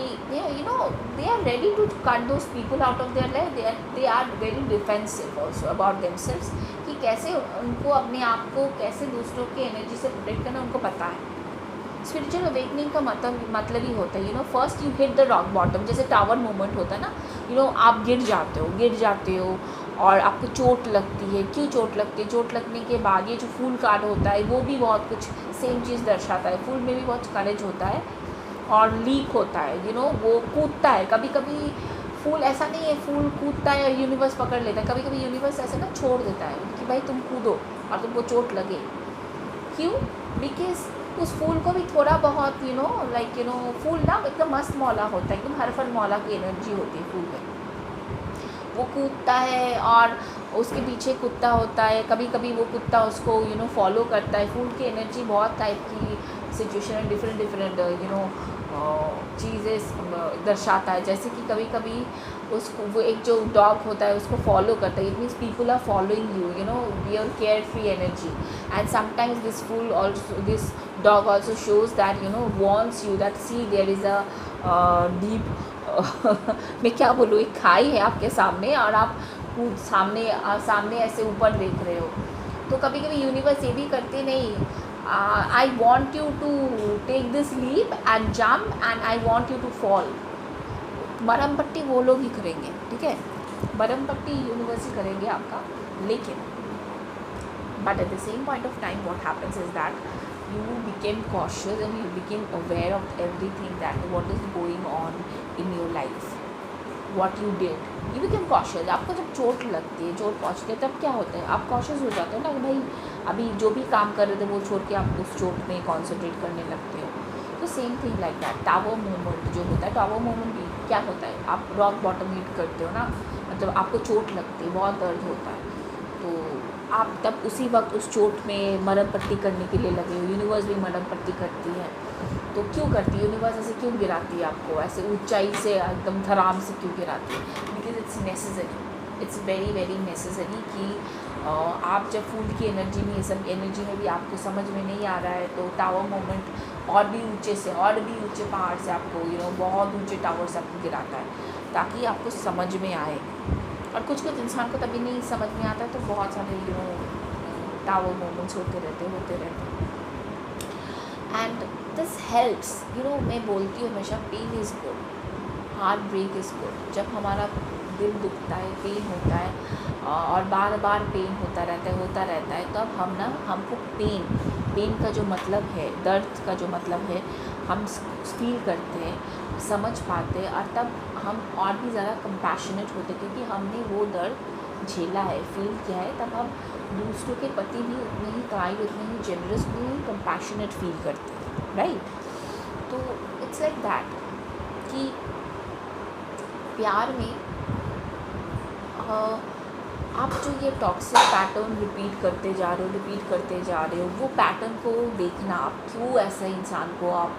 they are ready to cut those people out of their life। they are very defensive also about themselves, कि कैसे उनको अपने आप को कैसे दूसरों के एनर्जी से प्रोटेक्ट करना उनको पता है। स्पिरिचुअल अवेकनिंग का मतलब ही होता है first you hit the rock bottom, जैसे टावर मूवमेंट होता है ना, आप गिर जाते हो और आपको चोट लगती है। क्यों चोट लगती है? चोट लगने के बाद ये जो फूल कार्ड होता है वो भी बहुत कुछ सेम चीज़ दर्शाता है। फूल में भी बहुत करेज होता है और लीक होता है, वो कूदता है। कभी कभी फूल ऐसा नहीं है, फूल कूदता है और यूनिवर्स पकड़ लेता है। कभी कभी यूनिवर्स ऐसे ना छोड़ देता है कि भाई तुम कूदो और तुमको चोट लगे। क्यों? बिकॉज उस फूल को भी थोड़ा बहुत फूल ना एकदम मस्त मौला होता है, एकदम हरफन मौला की एनर्जी होती है फूल में। वो कूदता है और उसके पीछे कुत्ता होता है, कभी कभी वो कुत्ता उसको फॉलो करता है। फूल की एनर्जी बहुत टाइप की सिचुएशन डिफरेंट चीज़ें दर्शाता है। जैसे कि कभी कभी उसको वो एक जो डॉग होता है उसको फॉलो करता है, it means people are following you, your care free energy. And sometimes this fool also, this dog also shows that warns you that see there is a deep मैं क्या बोलूँ, एक खाई है आपके सामने और आप सामने ऐसे ऊपर देख रहे हो। तो कभी कभी यूनिवर्स ये भी करते नहीं, I want you to take this leap and jump and I want you to fall. मरम पट्टी वो लोग ही करेंगे, ठीक है, मरम पट्टी यूनिवर्स ही करेंगे आपका। लेकिन but at the same point of time what happens is that you became cautious and you became aware of everything that what is going on in your life, what you did, you became cautious। आपको जब चोट लगती है, चोट पहुँचती है, तब क्या होता है, आप cautious हो जाते हो ना कि भाई अभी जो भी काम कर रहे थे वो छोड़ के आप उस चोट में कॉन्सेंट्रेट करने लगते हो। तो same thing like that tower movement जो होता है, टावर मूवमेंट भी क्या होता है, आप रॉक बॉटम हिट करते हो ना, मतलब आपको चोट लगती है, बहुत दर्द होता है, तो आप तब उसी वक्त उस चोट में मरहम पट्टी करने के लिए लगे हो। यूनिवर्स भी मरहम पट्टी करती है, तो क्यों करती है यूनिवर्स? ऐसे क्यों गिराती है आपको, ऐसे ऊंचाई से एकदम धराम से क्यों गिराती है? Because it's necessary, it's very very necessary कि आप जब फूल की एनर्जी में, ये सब एनर्जी में भी आपको समझ में नहीं आ रहा है, तो टावर मोमेंट और भी ऊंचे से और भी ऊंचे पहाड़ से आपको बहुत ऊंचे टावर से आपको गिराता है ताकि आपको समझ में आए। और कुछ इंसान को तभी नहीं समझ में आता, तो बहुत सारे टावर मोमेंट्स होते रहते। एंड दिस हेल्प्स, मैं बोलती हूँ हमेशा, pain is good, heartbreak is good. जब हमारा दिल दुखता है, पेन होता है और बार बार पेन होता रहता है, तब हमको पेन का जो मतलब है, दर्द का जो मतलब है, हम फील करते हैं, समझ पाते हैं, और तब हम और भी ज़्यादा कंपैशनेट होते हैं क्योंकि हमने वो दर्द झेला है, फील किया है, तब हम दूसरों के प्रति भी उतने ही काइंड, उतने ही जेनरस, उतने ही कंपैशनेट फील करते हैं, राइट। तो इट्स लाइक दैट कि प्यार में आप जो ये टॉक्सिक पैटर्न रिपीट करते जा रहे हो, वो पैटर्न को देखना, आप क्यों ऐसा इंसान को आप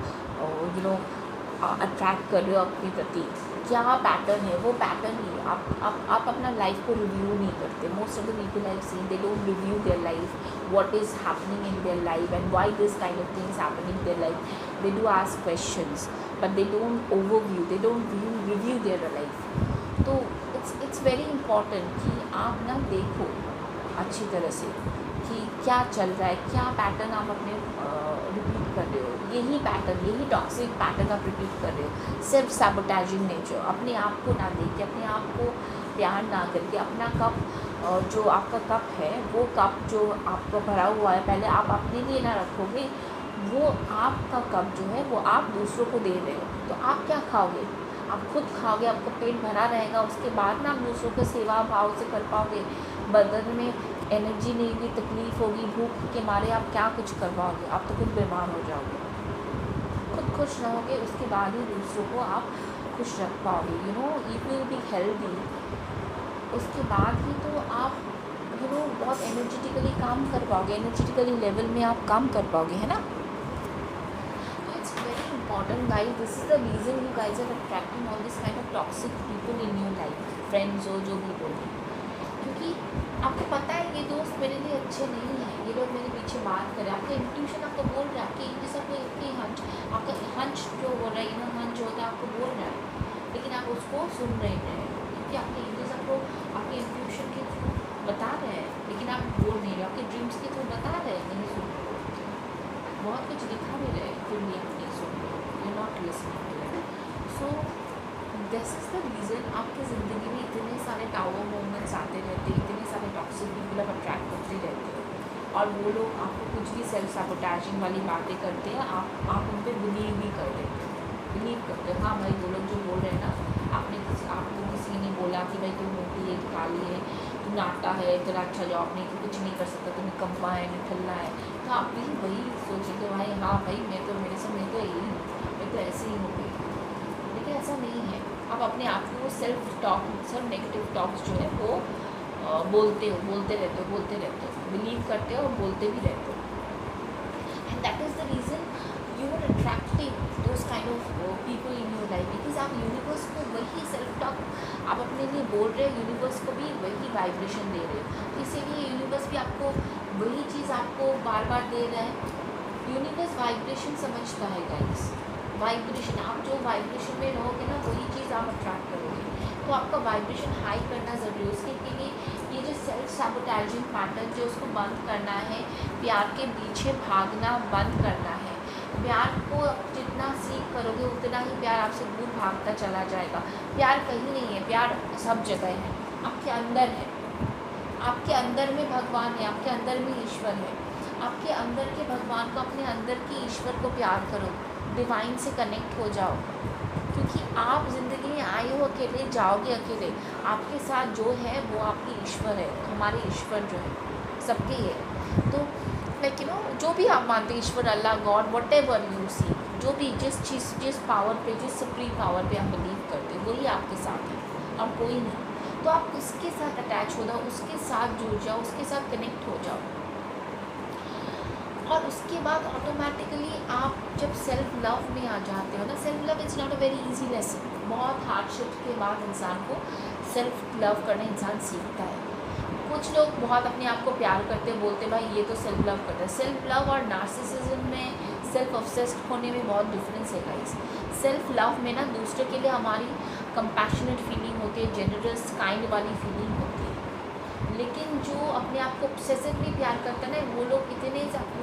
अट्रैक्ट कर रहे हो अपने प्रति, क्या पैटर्न है, वो पैटर्न ही आप अपना लाइफ को रिव्यू नहीं करते। Most of the people I seen, they don't review their life, what is happening in their life and why this kind of things happening in their life. They do ask questions but they don't overview, they don't review their life. तो इट्स वेरी इंपॉर्टेंट कि आप ना देखो अच्छी तरह से कि क्या चल रहा है, क्या पैटर्न आप अपने रिपीट कर रहे हो, यही पैटर्न, यही टॉक्सिक पैटर्न आप रिपीट कर रहे हो। सेल्फ सैबोटाइजिंग नेचर, अपने आप को ना देख के, अपने आप को प्यार ना करके, अपना कप जो आपका कप है, वो कप जो आपका भरा हुआ है, पहले आप अपने लिए ना रखोगे, वो आपका कप जो है वो आप दूसरों को दे रहे हो, तो आप क्या खाओगे, आप खुद खाओगे, आपका पेट भरा रहेगा, उसके बाद ना आप दूसरों को सेवा भाव से कर पाओगे। बदन में एनर्जी नहीं होगी, तकलीफ़ होगी, भूख के मारे आप क्या कुछ कर पाओगे, आप तो खुद बीमार हो जाओगे। खुद खुश रहोगे, उसके बाद ही दूसरों को आप खुश रख पाओगे, यू विल बी हेल्दी। उसके बाद ही तो आप बहुत एनर्जेटिकली काम कर पाओगे, एनर्जेटिकली लेवल में आप काम कर पाओगे, है ना। Important guys, this is the reason you guys are attracting all this kind of toxic people in your life, friends हो जो भी बोले, क्योंकि आपको पता है ये दोस्त मेरे लिए अच्छे नहीं हैं, ये लोग मेरे पीछे बात करें, आपका इंट्यूशन आपको बोल रहा है, आपकी इनके सब आपकी हंच, आपका हंच जो बोल रहा है, इनर हंच होता है, आपको बोल रहा है, लेकिन आप उसको सुन रहे हैं, क्योंकि आपके इनके सबको आपके इंट्यूशन के थ्रू बता रहे हैं, लेकिन आप बोल नहीं रहे, आपके ड्रीम्स के थ्रू बता रहे हैं, नहीं सुन रहे, बहुत कुछ दिखा भी रहे, फिर भी आप नहीं सुन रहे, not listening to it. So this is the reason आपकी ज़िंदगी में इतने सारे टावर मोमेंट्स आते रहते हैं, इतने सारे टॉक्सिक पीपल आप अट्रैक्ट करते रहते हैं, और वो लोग आपको कुछ भी सेल्फ सैबोटाइजिंग वाली बातें करते हैं, आप उन पर बिलीव भी कर देते हैं, बिलीव करते हैं, हाँ भाई वो लोग जो बोल रहे हैं ना, आपको किसी ने बोला कि भाई तू मोटी है, तू काली है, तू नाटा है, तेरा अच्छा जॉब नहीं, तू कुछ नहीं कर सकता, तू निकम्मा है, निठल्ला है, तो आप भी वही सोचेंगे भाई हाँ भाई मैं तो यही हूँ, मैं तो ऐसे ही हूँ, लेकिन ऐसा नहीं है। आप अपने आप को सेल्फ नेगेटिव टॉक्स जो है वो बोलते रहते हो, बिलीव करते हो और बोलते भी रहते हो, and that is the reason you are attracting those kind of people in your life, because आप यूनिवर्स को वही सेल्फ टॉक आप अपने लिए बोल रहे हो, यूनिवर्स को भी वही वाइब्रेशन दे रहे हो, इसीलिए यूनिवर्स भी आपको वही चीज़ आपको बार बार दे रहा है। यूनिवर्स वाइब्रेशन समझता है गाइस, वाइब्रेशन, आप जो वाइब्रेशन में रहोगे ना वही चीज़ आप अट्रैक्ट करोगे, तो आपका वाइब्रेशन हाई करना ज़रूरी है। उसके लिए ये जो सेल्फ सैबोटाइजिंग पैटर्न जो उसको बंद करना है, प्यार के पीछे भागना बंद करना है, प्यार को जितना सीख करोगे उतना ही प्यार आपसे दूर भागता चला जाएगा। प्यार कहीं नहीं है, प्यार सब जगह है, आपके अंदर है, आपके अंदर में भगवान है, आपके अंदर में ईश्वर है, आपके अंदर के भगवान को, अपने अंदर के ईश्वर को प्यार करो, डिवाइन से कनेक्ट हो जाओ, क्योंकि आप ज़िंदगी में आए हो अकेले, जाओगे अकेले, आपके साथ जो है वो आपके ईश्वर है, हमारे ईश्वर जो है सबके ही है। तो लाइक जो भी आप मानते हैं, ईश्वर, अल्लाह, God, what ever you see, जो भी जिस पावर पे, जिस सुप्रीम पावर पे आप बिलीव करते हैं वही आपके साथ है और कोई नहीं, तो आप उसके साथ अटैच हो जाओ, उसके साथ जुड़ जाओ, उसके साथ कनेक्ट हो जाओ, और उसके बाद ऑटोमेटिकली आप जब सेल्फ लव में आ जाते हो ना, self love is not a very easy lesson, बहुत हार्डशिप के बाद इंसान को सेल्फ लव करना इंसान सीखता है। कुछ लोग बहुत अपने आप को प्यार करते बोलते भाई ये तो सेल्फ लव करता है। सेल्फ लव और नार्सिसिज्म में, सेल्फ ऑब्सेस्ड होने में बहुत डिफरेंस है गाइस। सेल्फ लव में ना दूसरे के लिए हमारी कंपैशनेट फीलिंग होती है, जेनरस काइंड वाली फीलिंग होती है, लेकिन जो अपने आप को ऑब्सेसिवली प्यार करता है ना, वो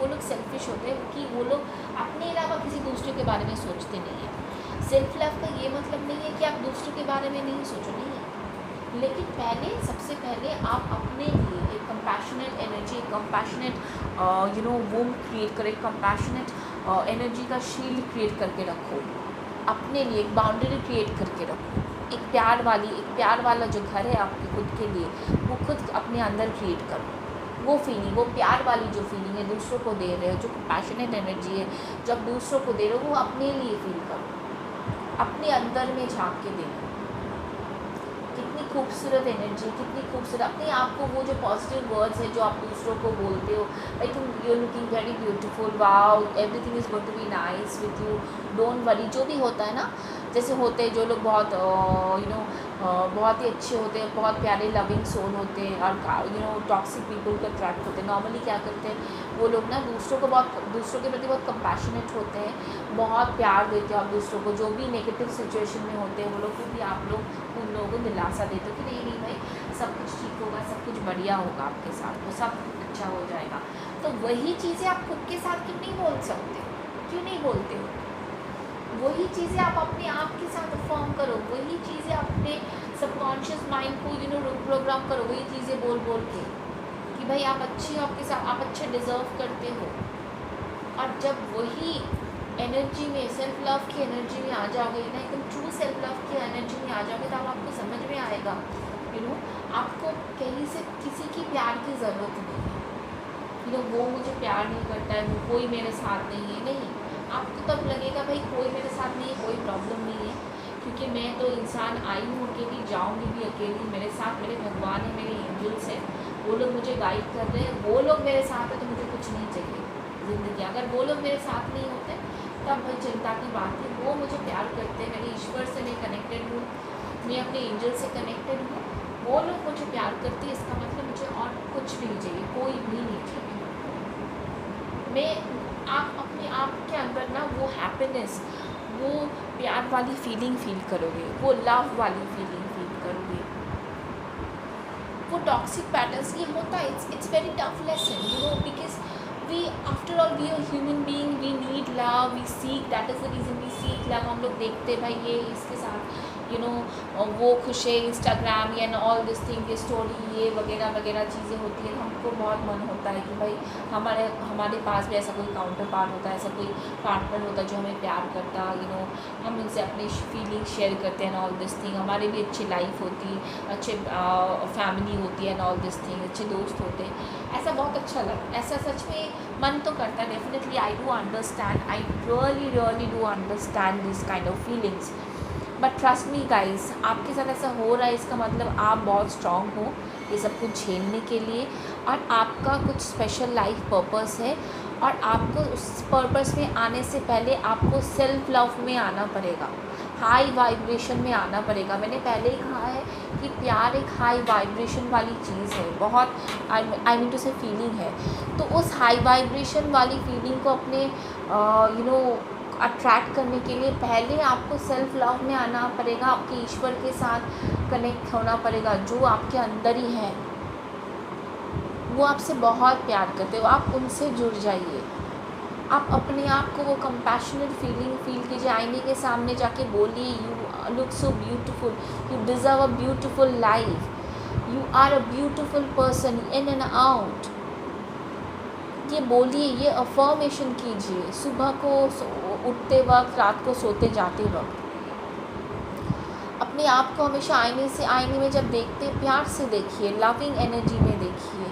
लोग सेल्फिश होते हैं, क्योंकि वो लोग अपने अलावा किसी दूसरे के बारे में सोचते नहीं हैं। सेल्फ लव का ये मतलब नहीं है कि आप दूसरे के बारे में नहीं सोचो, नहीं है, लेकिन सबसे पहले आप अपने लिए एक कंपैशनेट एनर्जी, कंपैशनेट वूम क्रिएट करें, कंपैशनेट एनर्जी का शील्ड क्रिएट करके रखो। अपने लिए एक बाउंड्री क्रिएट करके रखो। एक प्यार वाला जो घर है आपके खुद के लिए, वो खुद अपने अंदर क्रिएट करो। वो फीलिंग, वो प्यार वाली जो फीलिंग है दूसरों को दे रहे हो, जो पैशनेट एनर्जी है जो आप दूसरों को दे रहे हो, वो अपने लिए फील करो, अपने अंदर में झाँक के देखो। कितनी खूबसूरत एनर्जी, कितनी खूबसूरत अपने आप को, वो जो पॉजिटिव वर्ड्स है जो आप दूसरों को बोलते हो, I think you are looking very beautiful, wow everything is going to be nice with you, don't worry. जो भी होता है ना, जैसे होते हैं जो लोग बहुत बहुत ही अच्छे होते हैं, बहुत प्यारे लविंग सोल होते हैं और टॉक्सिक पीपल को अट्रैक्ट होते हैं। नॉर्मली क्या करते हैं वो लोग ना, दूसरों के प्रति बहुत कंपैशनेट होते हैं, बहुत प्यार देते हो आप दूसरों को। जो भी नेगेटिव सिचुएशन में होते हैं वो लोग को भी आप लोग उन लोगों को दिलासा देते हो कि नहीं नहीं भाई सब कुछ ठीक होगा, सब कुछ बढ़िया होगा आपके साथ, वो सब अच्छा हो जाएगा। तो वही चीज़ें आप खुद के साथ क्यों नहीं बोल सकते, क्यों नहीं बोलते हो? वही चीज़ें आप अपने आप के साथ अफर्म करो, वही चीज़ें अपने सबकॉन्शियस माइंड को प्रोग्राम करो, वही चीज़ें बोल बोल के कि भाई आप अच्छी हो, आपके साथ आप अच्छे डिज़र्व करते हो। और जब वही एनर्जी में, सेल्फ लव की एनर्जी में आ जाओगे ना, एकदम ट्रू सेल्फ लव की एनर्जी में आ जाओगे, तब आपको समझ में आएगा आपको कहीं से किसी की प्यार की ज़रूरत नहीं है। वो मुझे प्यार नहीं करता है, वो कोई मेरे साथ नहीं है, नहीं। आपको तब लगेगा भाई कोई मेरे साथ नहीं है, कोई प्रॉब्लम नहीं है, क्योंकि मैं तो इंसान आई हूँ अकेली, जाऊँगी भी अकेली। मेरे साथ मेरे भगवान है, मेरे एंजल्स हैं, वो लोग मुझे गाइड कर रहे हैं, वो लोग मेरे साथ है, तो मुझे कुछ नहीं चाहिए ज़िंदगी। अगर वो लोग मेरे साथ नहीं होते तब भाई चिंता की बात है। वो मुझे प्यार करते हैं, मेरे ईश्वर से मैं कनेक्टेड हूँ, मैं अपने एंजल से कनेक्टेड हूँ, वो लोग मुझे प्यार करते हैं। इसका मतलब मुझे और कुछ नहीं चाहिए, कोई भी नहीं चाहिए। मैं आप अपने आप के अंदर ना वो हैप्पीनेस, वो प्यार वाली फीलिंग फील करोगे, वो लव वाली फीलिंग फील करोगे। वो टॉक्सिक पैटर्न्स ये होता है, it's very tough lesson because we after all we are human being, we need love, we seek, that is the reason we seek love. हम लोग देखते भाई ये इसके साथ वो खुश है, Instagram and all this thing, ये स्टोरी ये वगैरह वगैरह चीज़ें होती हैं। हमको बहुत मन होता है कि भाई हमारे पास भी ऐसा कोई काउंटर पार्ट होता है, ऐसा कोई पार्टनर होता है जो हमें प्यार करता, हम उनसे अपनी फीलिंग शेयर करते हैं ऑल दिस थिंग। हमारी भी अच्छी लाइफ होती, अच्छे फैमिली होती है एंड ऑल दिस थिंग, अच्छे दोस्त होते हैं। ऐसा बहुत अच्छा लगता, ऐसा सच में मन तो करता है। Definitely I do understand, I really do understand this kind of feelings, but trust me guys, आपके साथ ऐसा हो रहा है इसका मतलब आप बहुत स्ट्रॉन्ग हो ये सब कुछ झेलने के लिए, और आपका कुछ स्पेशल लाइफ पर्पस है, और आपको उस पर्पस में आने से पहले आपको सेल्फ लव में आना पड़ेगा, हाई वाइब्रेशन में आना पड़ेगा। मैंने पहले ही कहा है कि प्यार एक हाई वाइब्रेशन वाली चीज़ है, बहुत आई मीन टू से फीलिंग है। तो उस हाई वाइब्रेशन वाली फीलिंग को अपने अट्रैक्ट करने के लिए पहले आपको सेल्फ लव में आना पड़ेगा, आपके ईश्वर के साथ कनेक्ट होना पड़ेगा, जो आपके अंदर ही है। वो आपसे बहुत प्यार करते हो, आप उनसे जुड़ जाइए। आप अपने आप को वो कंपैशनेट फीलिंग फील कीजिए, आईने के सामने जाके बोलिए, you look so beautiful, you deserve a beautiful life, you are a beautiful person in and out. ये बोलिए, ये अफर्मेशन कीजिए सुबह को उठते वक्त, रात को सोते जाते वक्त। अपने आप को हमेशा आईने में जब देखते प्यार से देखिए, लविंग एनर्जी में देखिए,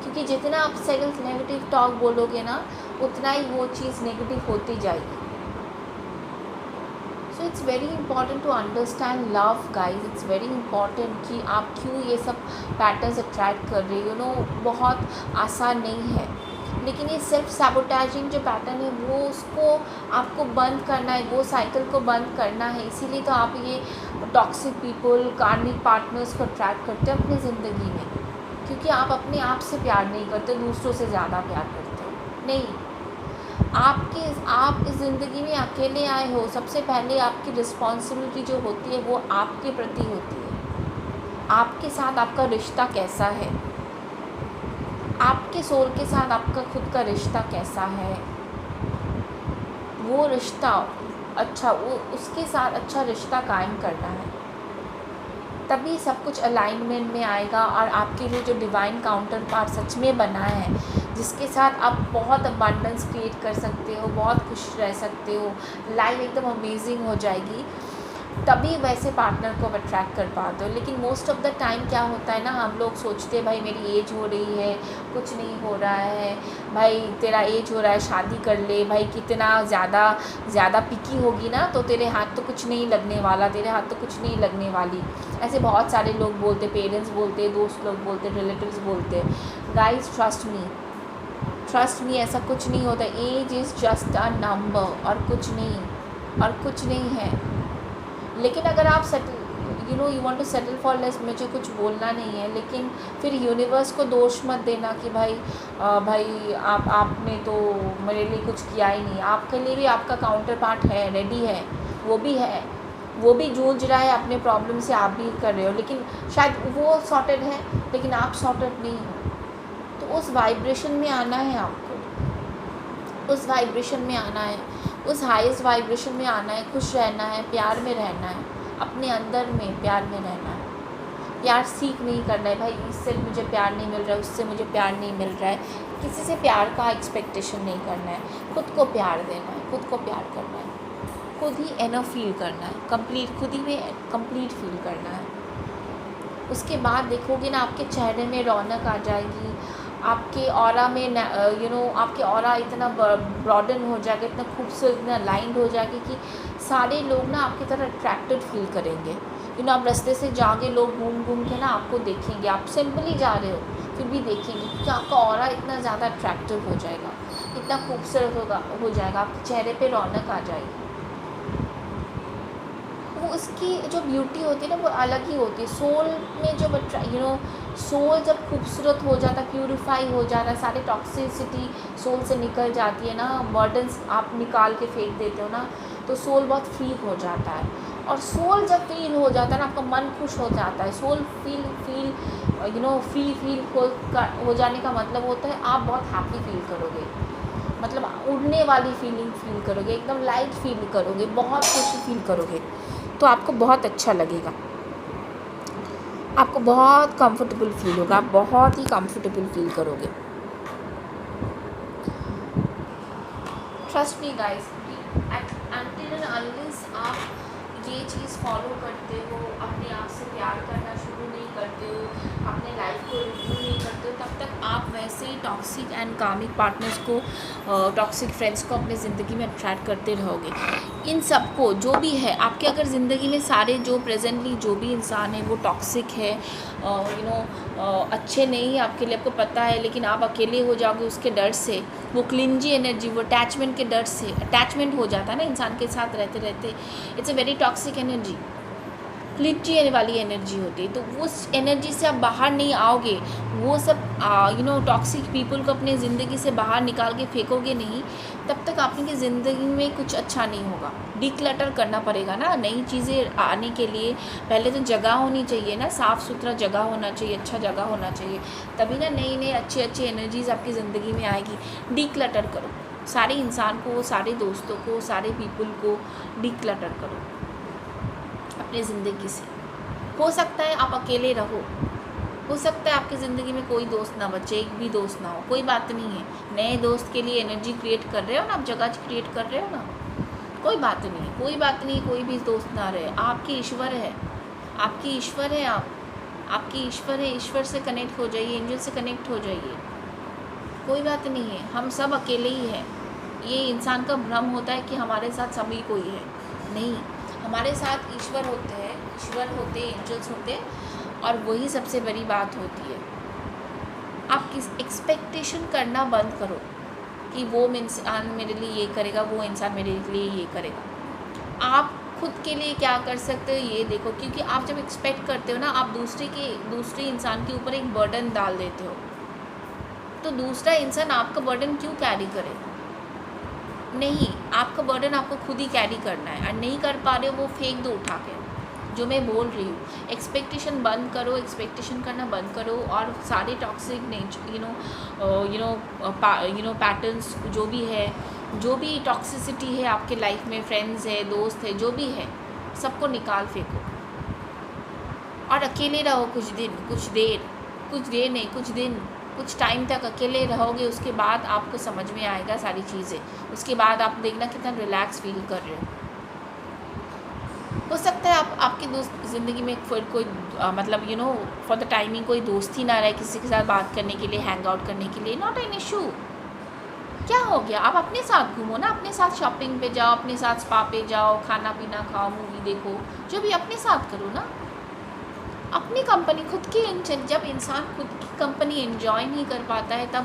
क्योंकि जितना आप सेल्फ नेगेटिव टॉक बोलोगे ना उतना ही वो चीज़ नेगेटिव होती जाएगी। So it's very important to understand love guys, it's very important कि आप क्यों ये सब पैटर्न्स अट्रैक्ट कर रहे हो। बहुत आसान नहीं है, लेकिन ये सेल्फ सैबोटेजिंग जो पैटर्न है वो उसको आपको बंद करना है, वो साइकिल को बंद करना है। इसीलिए तो आप ये टॉक्सिक पीपल, कार्मिक पार्टनर्स को अट्रैक्ट करते हो अपनी ज़िंदगी में, क्योंकि आप अपने आप से प्यार नहीं करते, दूसरों से ज़्यादा प्यार करते हो। नहीं, आप इस ज़िंदगी में अकेले आए हो, सबसे पहले आपकी रिस्पॉन्सिबिलिटी जो होती है वो आपके प्रति होती है। आपके साथ आपका रिश्ता कैसा है, आपके सोल के साथ आपका खुद का रिश्ता कैसा है, वो रिश्ता अच्छा, वो उसके साथ अच्छा रिश्ता कायम करना है, तभी सब कुछ अलाइनमेंट में आएगा। और आपके लिए जो डिवाइन काउंटर पार्ट सच में बना है, जिसके साथ आप बहुत अबंडेंस क्रिएट कर सकते हो, बहुत खुश रह सकते हो, लाइफ एकदम अमेजिंग हो जाएगी, तभी वैसे पार्टनर को अट्रैक्ट कर पाते हो। लेकिन मोस्ट ऑफ़ द टाइम क्या होता है ना, हम लोग सोचते हैं भाई मेरी एज हो रही है, कुछ नहीं हो रहा है, भाई तेरा एज हो रहा है शादी कर ले, भाई कितना ज़्यादा पिकी होगी ना तो तेरे हाथ तो कुछ नहीं लगने वाला, तेरे हाथ तो कुछ नहीं लगने वाली। ऐसे बहुत सारे लोग बोलते, पेरेंट्स बोलते, दोस्त लोग बोलते, रिलेटिव्स बोलते। गाइस ट्रस्ट मी ऐसा कुछ नहीं होता। Age is just a number और कुछ नहीं है। लेकिन अगर आप settle you want to settle for less, मुझे कुछ बोलना नहीं है, लेकिन फिर यूनिवर्स को दोष मत देना कि भाई आपने तो मेरे लिए कुछ किया ही नहीं। आपके लिए भी आपका काउंटर पार्ट है, रेडी है, वो भी जूझ रहा है अपने प्रॉब्लम से, आप भी कर रहे हो, लेकिन शायद वो सॉर्टेड है लेकिन आप सॉर्टेड नहीं हो। तो उस वाइब्रेशन में आना है आपको, उस वाइब्रेशन में आना है, उस हाईएस्ट वाइब्रेशन में आना है, खुश रहना है, प्यार में रहना है, अपने अंदर में प्यार में रहना है। प्यार सीख नहीं करना है भाई, इससे मुझे प्यार नहीं मिल रहा है, उससे मुझे प्यार नहीं मिल रहा है, किसी से प्यार का एक्सपेक्टेशन नहीं करना है। खुद को प्यार देना है, खुद को प्यार करना है, खुद ही इनफ फील करना है, कंप्लीट, खुद ही में कंप्लीट फील करना है। उसके बाद देखोगे ना आपके चेहरे में रौनक आ जाएगी, आपके ऑरा में आपके ऑरा इतना ब्रॉडन हो जाएगा, इतना खूबसूरत, इतना लाइंड हो जाएगा कि सारे लोग ना आपकी तरह अट्रैक्टेड फील करेंगे। आप रास्ते से जाओगे, लोग घूम के ना आपको देखेंगे, आप सिंपली जा रहे हो फिर भी देखेंगे, क्योंकि आपका ऑरा इतना ज़्यादा अट्रैक्टिव हो जाएगा, इतना खूबसूरत हो जाएगा, आपके चेहरे पे रौनक आ जाएगी। वो उसकी जो ब्यूटी होती है ना वो अलग ही होती है। सोल में जब सोल जब खूबसूरत हो जाता है, प्यूरिफाई हो जाता है, सारे टॉक्सिसिटी सोल से निकल जाती है ना, बर्डन्स आप निकाल के फेंक देते हो ना, तो सोल बहुत फ्री हो जाता है। और सोल जब फील हो जाता है ना, आपका मन खुश हो जाता है। सोल फ्री हो जाने का मतलब होता है आप बहुत हैप्पी फील करोगे, मतलब उड़ने वाली फीलिंग फील करोगे, एकदम लाइट फील करोगे, बहुत खुशी फील करोगे, तो आपको बहुत अच्छा लगेगा, आपको बहुत कंफर्टेबल फील होगा, आप बहुत ही कंफर्टेबल फील करोगे। Trust me guys, until and unless आप ये चीज़ फॉलो करते हो, अपने आप से प्यार करना शुरू नहीं करते हो, अपने लाइफ को रिव्यू नहीं करते हो, तब तक आप वैसे ही टॉक्सिक एंड कामिक पार्टनर्स को, टॉक्सिक फ्रेंड्स को अपने ज़िंदगी में अट्रैक्ट करते रहोगे। इन सबको जो भी है आपके अगर ज़िंदगी में सारे जो प्रेजेंटली जो भी इंसान है वो टॉक्सिक है, अच्छे नहीं है आपके लिए, आपको पता है, लेकिन आप अकेले हो जाओगे उसके डर से, वो क्लिंजी एनर्जी, वो अटैचमेंट के डर से, अटैचमेंट हो जाता है ना इंसान के साथ रहते रहते, it's a very toxic energy, clingy वाली एनर्जी होती है। तो उस एनर्जी से आप बाहर नहीं आओगे, वो सब टॉक्सिक पीपल को अपने ज़िंदगी से बाहर निकाल के फेंकोगे नहीं, तब तक आपकी ज़िंदगी में कुछ अच्छा नहीं होगा। डिक्लटर करना पड़ेगा ना, नई चीज़ें आने के लिए पहले तो जगह होनी चाहिए ना, साफ़ सुथरा जगह होना चाहिए, अच्छा जगह होना चाहिए, तभी ना नई अच्छी एनर्जीज़ आपकी ज़िंदगी में आएगी। डिक्लटर करो, सारे इंसान को, सारे दोस्तों को, सारे पीपल को डिक्लटर करो अपनी ज़िंदगी से। हो सकता है आप अकेले रहो, हो सकता है आपकी ज़िंदगी में कोई दोस्त ना बचे, एक भी दोस्त ना हो, कोई बात नहीं है। नए दोस्त के लिए एनर्जी क्रिएट कर रहे हो ना, आप जगह क्रिएट कर रहे हो ना, कोई बात नहीं, कोई भी दोस्त ना रहे। आपकी ईश्वर है, आपकी ईश्वर है, आपकी ईश्वर है, ईश्वर से कनेक्ट हो जाइए, एंजल से कनेक्ट हो जाइए, कोई बात नहीं है। हम सब अकेले ही हैं। ये इंसान का भ्रम होता है कि हमारे साथ सभी कोई है, नहीं, हमारे साथ ईश्वर होते हैं, एंजल्स होते हैं, और वही सबसे बड़ी बात होती है। आप किस एक्सपेक्टेशन करना बंद करो कि वो इंसान मेरे लिए ये करेगा, वो इंसान मेरे लिए ये करेगा। आप खुद के लिए क्या कर सकते हो ये देखो, क्योंकि आप जब एक्सपेक्ट करते हो ना, आप दूसरे इंसान के ऊपर एक बर्डन डाल देते हो, तो दूसरा इंसान आपका बर्डन क्यों कैरी करे? नहीं, आपका बर्डन आपको खुद ही कैरी करना है, और नहीं कर पा रहे हो वो फेंक दो उठा के। जो मैं बोल रही हूँ, एक्सपेक्टेशन बंद करो, एक्सपेक्टेशन करना बंद करो, और सारे टॉक्सिक पैटर्न्स जो भी है, जो भी टॉक्सिसिटी है आपके लाइफ में, फ्रेंड्स है, दोस्त है, जो भी है, सबको निकाल फेंको और अकेले रहो कुछ दिन, कुछ देर नहीं, कुछ दिन, कुछ टाइम तक अकेले रहोगे, उसके बाद आपको समझ में आएगा सारी चीज़ें। उसके बाद आप देखना कितना रिलैक्स फील कर रहे हो सकता है आपकी दोस्त ज़िंदगी में फिर कोई मतलब फॉर द टाइमिंग कोई दोस्त ही ना रहे किसी के साथ बात करने के लिए, हैंग आउट करने के लिए, नॉट एन इशू। क्या हो गया, आप अपने साथ घूमो ना, अपने साथ शॉपिंग पे जाओ, अपने साथ स्पा पे जाओ, खाना पीना खाओ, मूवी देखो, जो भी अपने साथ करो ना। अपनी कंपनी खुद की, जब इंसान खुद की कंपनी एंजॉय नहीं कर पाता है तब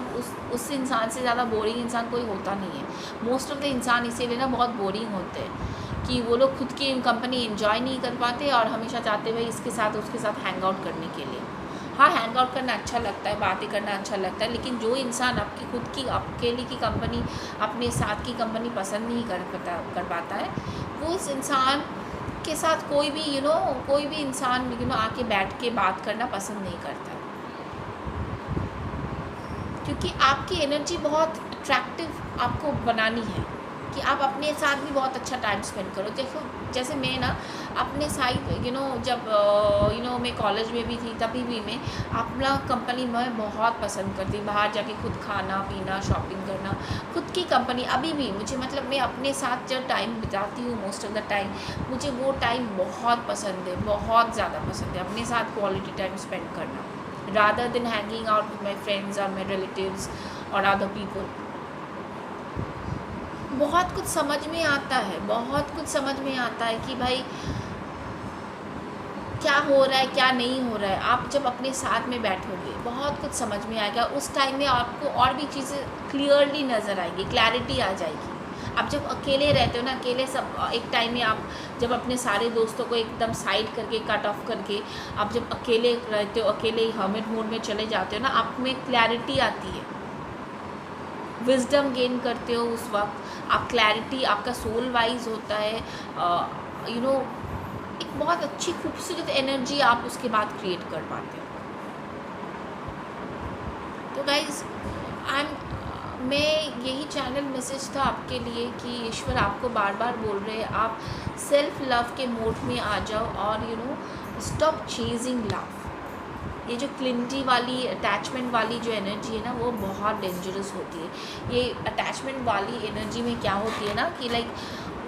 उस इंसान से ज़्यादा बोरिंग इंसान कोई होता नहीं है। मोस्ट ऑफ द इंसान इसीलिए ना बहुत बोरिंग होते हैं कि वो लोग खुद की कंपनी एंजॉय नहीं कर पाते और हमेशा चाहते भाई इसके साथ उसके साथ हैंग आउट करने के लिए। हाँ, हैंग आउट करना अच्छा लगता है, बातें करना अच्छा लगता है, लेकिन जो इंसान आपकी खुद की अकेले की कंपनी, अपने साथ की कंपनी पसंद नहीं कर पाता है, वो इस इंसान के साथ कोई भी इंसान आके बैठ के बात करना पसंद नहीं करता, क्योंकि आपकी एनर्जी बहुत अट्रैक्टिव आपको बनानी है कि आप अपने साथ भी बहुत अच्छा टाइम स्पेंड करो। देखो जैसे मैं ना अपने साइड जब मैं कॉलेज में भी थी तभी भी मैं अपना कंपनी मैं बहुत पसंद करती, बाहर जाके खुद खाना पीना शॉपिंग करना, खुद की कंपनी। अभी भी मुझे मतलब मैं अपने साथ जब टाइम बिताती हूँ मोस्ट ऑफ द टाइम, मुझे वो टाइम बहुत पसंद है, बहुत ज़्यादा पसंद है अपने साथ क्वालिटी टाइम स्पेंड करना, rather than hanging out with my friends or my relatives or other people। बहुत कुछ समझ में आता है, बहुत कुछ समझ में आता है कि भाई क्या हो रहा है क्या नहीं हो रहा है। आप जब अपने साथ में बैठोगे बहुत कुछ समझ में आएगा, उस टाइम में आपको और भी चीज़ें क्लियरली नज़र आएगी, क्लैरिटी आ जाएगी। आप जब अकेले रहते हो ना, अकेले सब एक टाइम में आप जब अपने सारे दोस्तों को एकदम साइड करके कट ऑफ करके आप जब अकेले रहते हो, अकेले हर्मिट मोड में चले जाते हो ना, आप में क्लैरिटी आती है, विजडम गेन करते हो उस वक्त आप, क्लैरिटी आपका सोल वाइज होता है, एक बहुत अच्छी खूबसूरत एनर्जी आप उसके बाद क्रिएट कर पाते हो। तो गाइज मैं यही चैनल मैसेज था आपके लिए कि ईश्वर आपको बार बार बोल रहे हैं आप सेल्फ लव के मोड में आ जाओ और स्टॉप चेजिंग लव। ये जो क्लिंटी वाली अटैचमेंट वाली जो एनर्जी है ना वो बहुत डेंजरस होती है। ये अटैचमेंट वाली एनर्जी में क्या होती है ना कि लाइक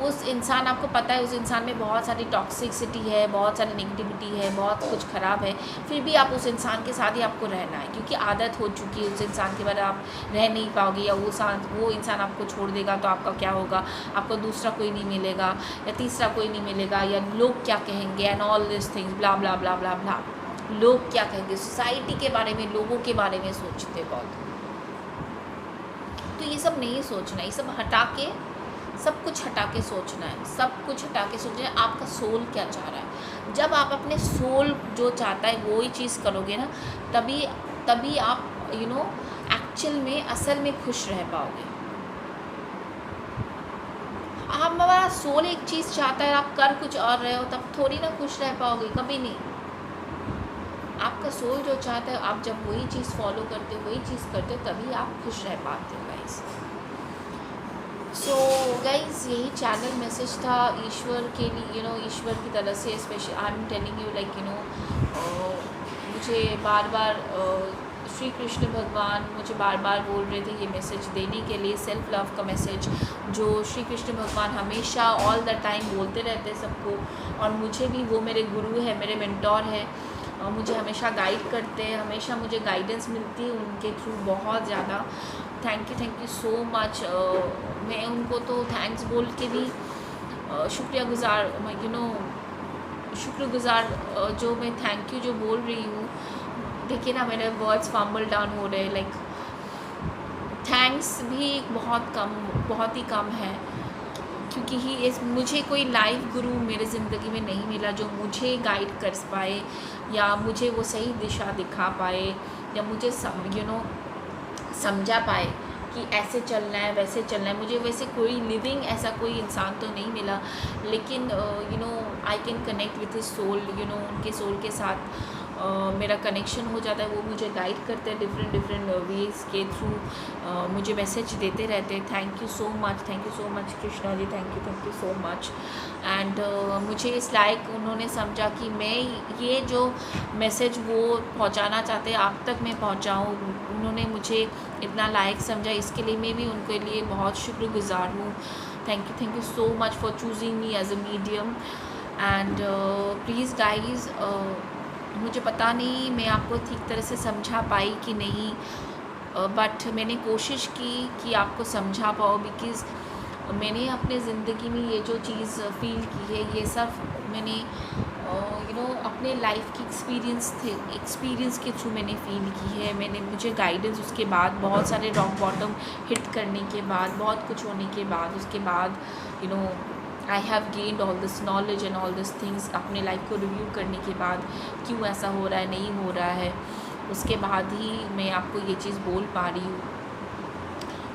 उस इंसान, आपको पता है उस इंसान में बहुत सारी टॉक्सिसिटी है, बहुत सारी नेगेटिविटी है, बहुत कुछ ख़राब है, फिर भी आप उस इंसान के साथ ही आपको रहना है क्योंकि आदत हो चुकी है उस इंसान के बाद आप रह नहीं पाओगे, या वो इंसान आपको छोड़ देगा तो आपका क्या होगा, आपको दूसरा कोई नहीं मिलेगा या तीसरा कोई नहीं मिलेगा, या लोग क्या कहेंगे एंड ऑल दिस थिंग्स ब्ला ब्ला ब्ला ब्ला ब्ला। लोग क्या कहेंगे, सोसाइटी के बारे में, लोगों के बारे में सोचते बहुत। तो ये सब नहीं सोचना, ये सब हटा के, सब कुछ हटा के सोचना है, सब कुछ हटा के सोचना है आपका सोल क्या चाह रहा है। जब आप अपने सोल जो चाहता है वो ही चीज़ करोगे ना, तभी आप एक्चुअल में असल में खुश रह पाओगे। हमारा सोल एक चीज़ चाहता है, आप कर कुछ और रहे हो तब थोड़ी ना खुश रह पाओगे, कभी नहीं। आपका सोल जो चाहता है आप जब वही चीज़ फॉलो करते हो, वही चीज़ करते हो, तभी आप खुश रह पाते हो गाइस। सो गाइज यही चैनल मैसेज था ईश्वर के लिए, ईश्वर की तरफ से special I am telling you like मुझे बार बार श्री कृष्ण भगवान मुझे बार बार बोल रहे थे ये मैसेज देने के लिए, सेल्फ लव का मैसेज जो श्री कृष्ण भगवान हमेशा ऑल द टाइम बोलते रहते सबको, और मुझे भी वो मेरे गुरु है, मेरे मेंटोर है, मुझे हमेशा गाइड करते हैं, हमेशा मुझे गाइडेंस मिलती है उनके थ्रू बहुत ज़्यादा। Thank you so much. मैं उनको तो थैंक्स बोल के भी शुक्रगुजार जो मैं थैंक यू जो बोल रही हूँ, देखिए ना मेरे वर्ड्स फंबल डाउन हो रहे, लाइक थैंक्स भी बहुत ही कम है क्योंकि मुझे कोई लाइफ गुरु मेरे ज़िंदगी में नहीं मिला जो मुझे गाइड कर पाए या मुझे वो सही दिशा दिखा पाए या मुझे समझा पाए कि ऐसे चलना है वैसे चलना है। मुझे वैसे कोई लिविंग ऐसा कोई इंसान तो नहीं मिला, लेकिन I can connect with his soul, उनके सोल के साथ मेरा कनेक्शन हो जाता है, वो मुझे गाइड करते हैं डिफरेंट डिफरेंट वेज़ के थ्रू, मुझे मैसेज देते रहते हैं। Thank you so much Krishna ji, thank you so much. And मुझे इस लायक उन्होंने समझा कि मैं ये जो मैसेज वो पहुंचाना चाहते हैं आप तक मैं पहुंचाऊं। उन्होंने मुझे इतना लायक समझा, इसके लिए मैं भी उनके लिए बहुत शुक्रगुजार हूँ। Thank you so much for choosing me as a medium. And please guys, मुझे पता नहीं मैं आपको ठीक तरह से समझा पाई कि नहीं, बट मैंने कोशिश की कि आपको समझा पाओ, बिकॉज़ मैंने अपने ज़िंदगी में ये जो चीज़ फील की है, ये सब मैंने अपने लाइफ की एक्सपीरियंस के थ्रू मैंने फील की है। मुझे गाइडेंस उसके बाद, बहुत सारे रॉक बॉटम हिट करने के बाद, बहुत कुछ होने के बाद, उसके बाद I have gained all this knowledge and all this things, अपने लाइफ को रिव्यू करने के बाद क्यों ऐसा हो रहा है, नहीं हो रहा है, उसके बाद ही मैं आपको ये चीज़ बोल पा रही हूँ।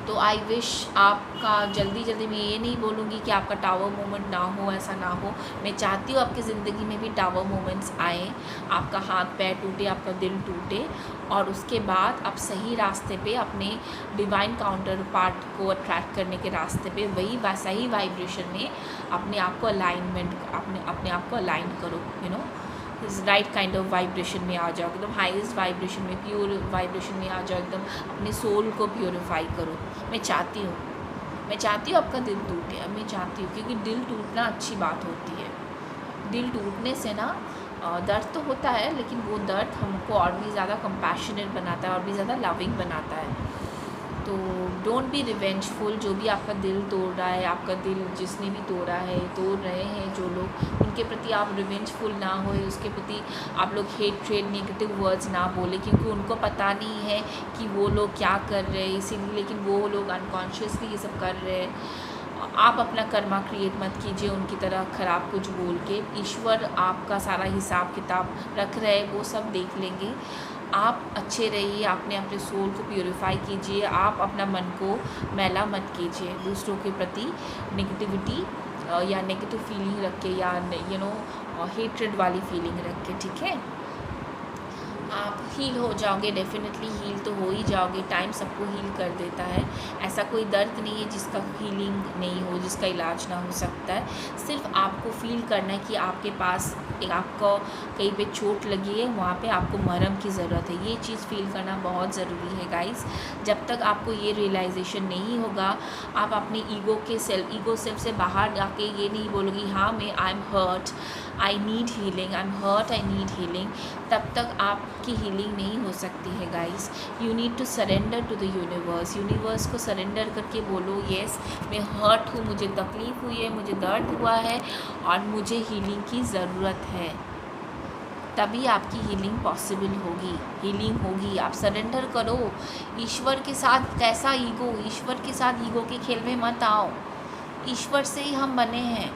तो आई विश आपका जल्दी मैं ये नहीं बोलूँगी कि आपका टावर मोमेंट ना हो, ऐसा ना हो। मैं चाहती हूँ आपकी ज़िंदगी में भी टावर मोमेंट्स आएँ, आपका हाथ पैर टूटे, आपका दिल टूटे, और उसके बाद आप सही रास्ते पे अपने डिवाइन काउंटर पार्ट को अट्रैक्ट करने के रास्ते पे वही सही वाइब्रेशन में अपने आप को अपने आप को अलाइन करो, राइट काइंड ऑफ वाइब्रेशन में आ जाओ, एकदम हाईएस्ट वाइब्रेशन में, प्योर वाइब्रेशन में आ जाओ, एकदम अपने सोल को प्योरीफाई करो। मैं चाहती हूँ आपका दिल टूटे, अब मैं चाहती हूँ, क्योंकि दिल टूटना अच्छी बात होती है। दिल टूटने से ना दर्द तो होता है, लेकिन वो दर्द हमको और भी ज़्यादा कंपैशनेट बनाता है, और भी ज़्यादा लविंग बनाता है। तो डोंट बी रिवेंजफुल। जो भी आपका दिल तोड़ रहा है, आपका दिल जिसने भी तोड़ रहे हैं जो लोग, उनके प्रति आप रिवेंजफुल ना हो, उसके प्रति आप लोग हेट्रेड नेगेटिव वर्ड्स ना बोले, क्योंकि उनको पता नहीं है कि वो लोग क्या कर रहे हैं, इसीलिए, लेकिन वो लोग अनकॉन्शियसली ये सब कर रहे हैं। आप अपना कर्मा क्रिएट मत कीजिए उनकी तरह ख़राब कुछ बोल के। ईश्वर आपका सारा हिसाब किताब रख रहे हैं, वो सब देख लेंगे। आप अच्छे रहिए, अपने सोल को प्योरीफाई कीजिए, आप अपना मन को मैला मत कीजिए दूसरों के प्रति नेगेटिविटी या नेगेटिव फीलिंग रख के, या हेट्रेड वाली फीलिंग रख के, ठीक है। आप हील हो जाओगे, डेफिनेटली हील तो हो ही जाओगे, टाइम सबको हील कर देता है। ऐसा कोई दर्द नहीं है जिसका हीलिंग नहीं हो, जिसका इलाज ना हो सकता है। सिर्फ आपको फील करना है कि आपके पास आपको कहीं पे चोट लगी है, वहाँ पे आपको मरहम की ज़रूरत है। ये चीज़ फील करना बहुत ज़रूरी है गाइस। जब तक आपको ये रियलाइजेशन नहीं होगा, आप अपने ईगो सेल्फ से बाहर जाके ये नहीं बोलोगी हाँ मैं I am hurt, I need healing, I am hurt, I need healing, तब तक आपकी हीलिंग नहीं हो सकती है guys. You need to surrender to the universe को सरेंडर करके बोलो येस मैं हर्ट हूँ, मुझे तकलीफ़ हुई है, मुझे दर्द हुआ है और मुझे हीलिंग की ज़रूरत है। तभी आपकी हीलिंग पॉसिबल होगी। आप सरेंडर करो ईश्वर के साथ। कैसा ईगो, ईश्वर के साथ ईगो के खेल में मत आओ। ईश्वर से ही हम बने हैं।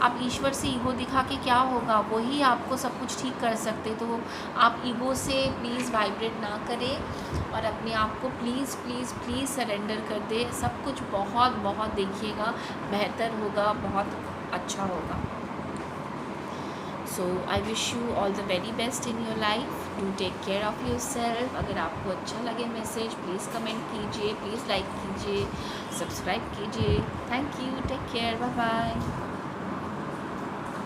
आप ईश्वर से ईगो दिखा के क्या होगा, वही आपको सब कुछ ठीक कर सकते। तो आप ईगो से प्लीज़ वाइब्रेट ना करें और अपने आप को प्लीज़ सरेंडर कर दे। सब कुछ बहुत देखिएगा, बेहतर होगा, बहुत अच्छा होगा। So I wish you all the very best in your life. Do take care of your self. अगर आपको अच्छा लगे मैसेज प्लीज़ कमेंट कीजिए, प्लीज़ लाइक कीजिए, सब्सक्राइब कीजिए। Thank you, take care, bye bye.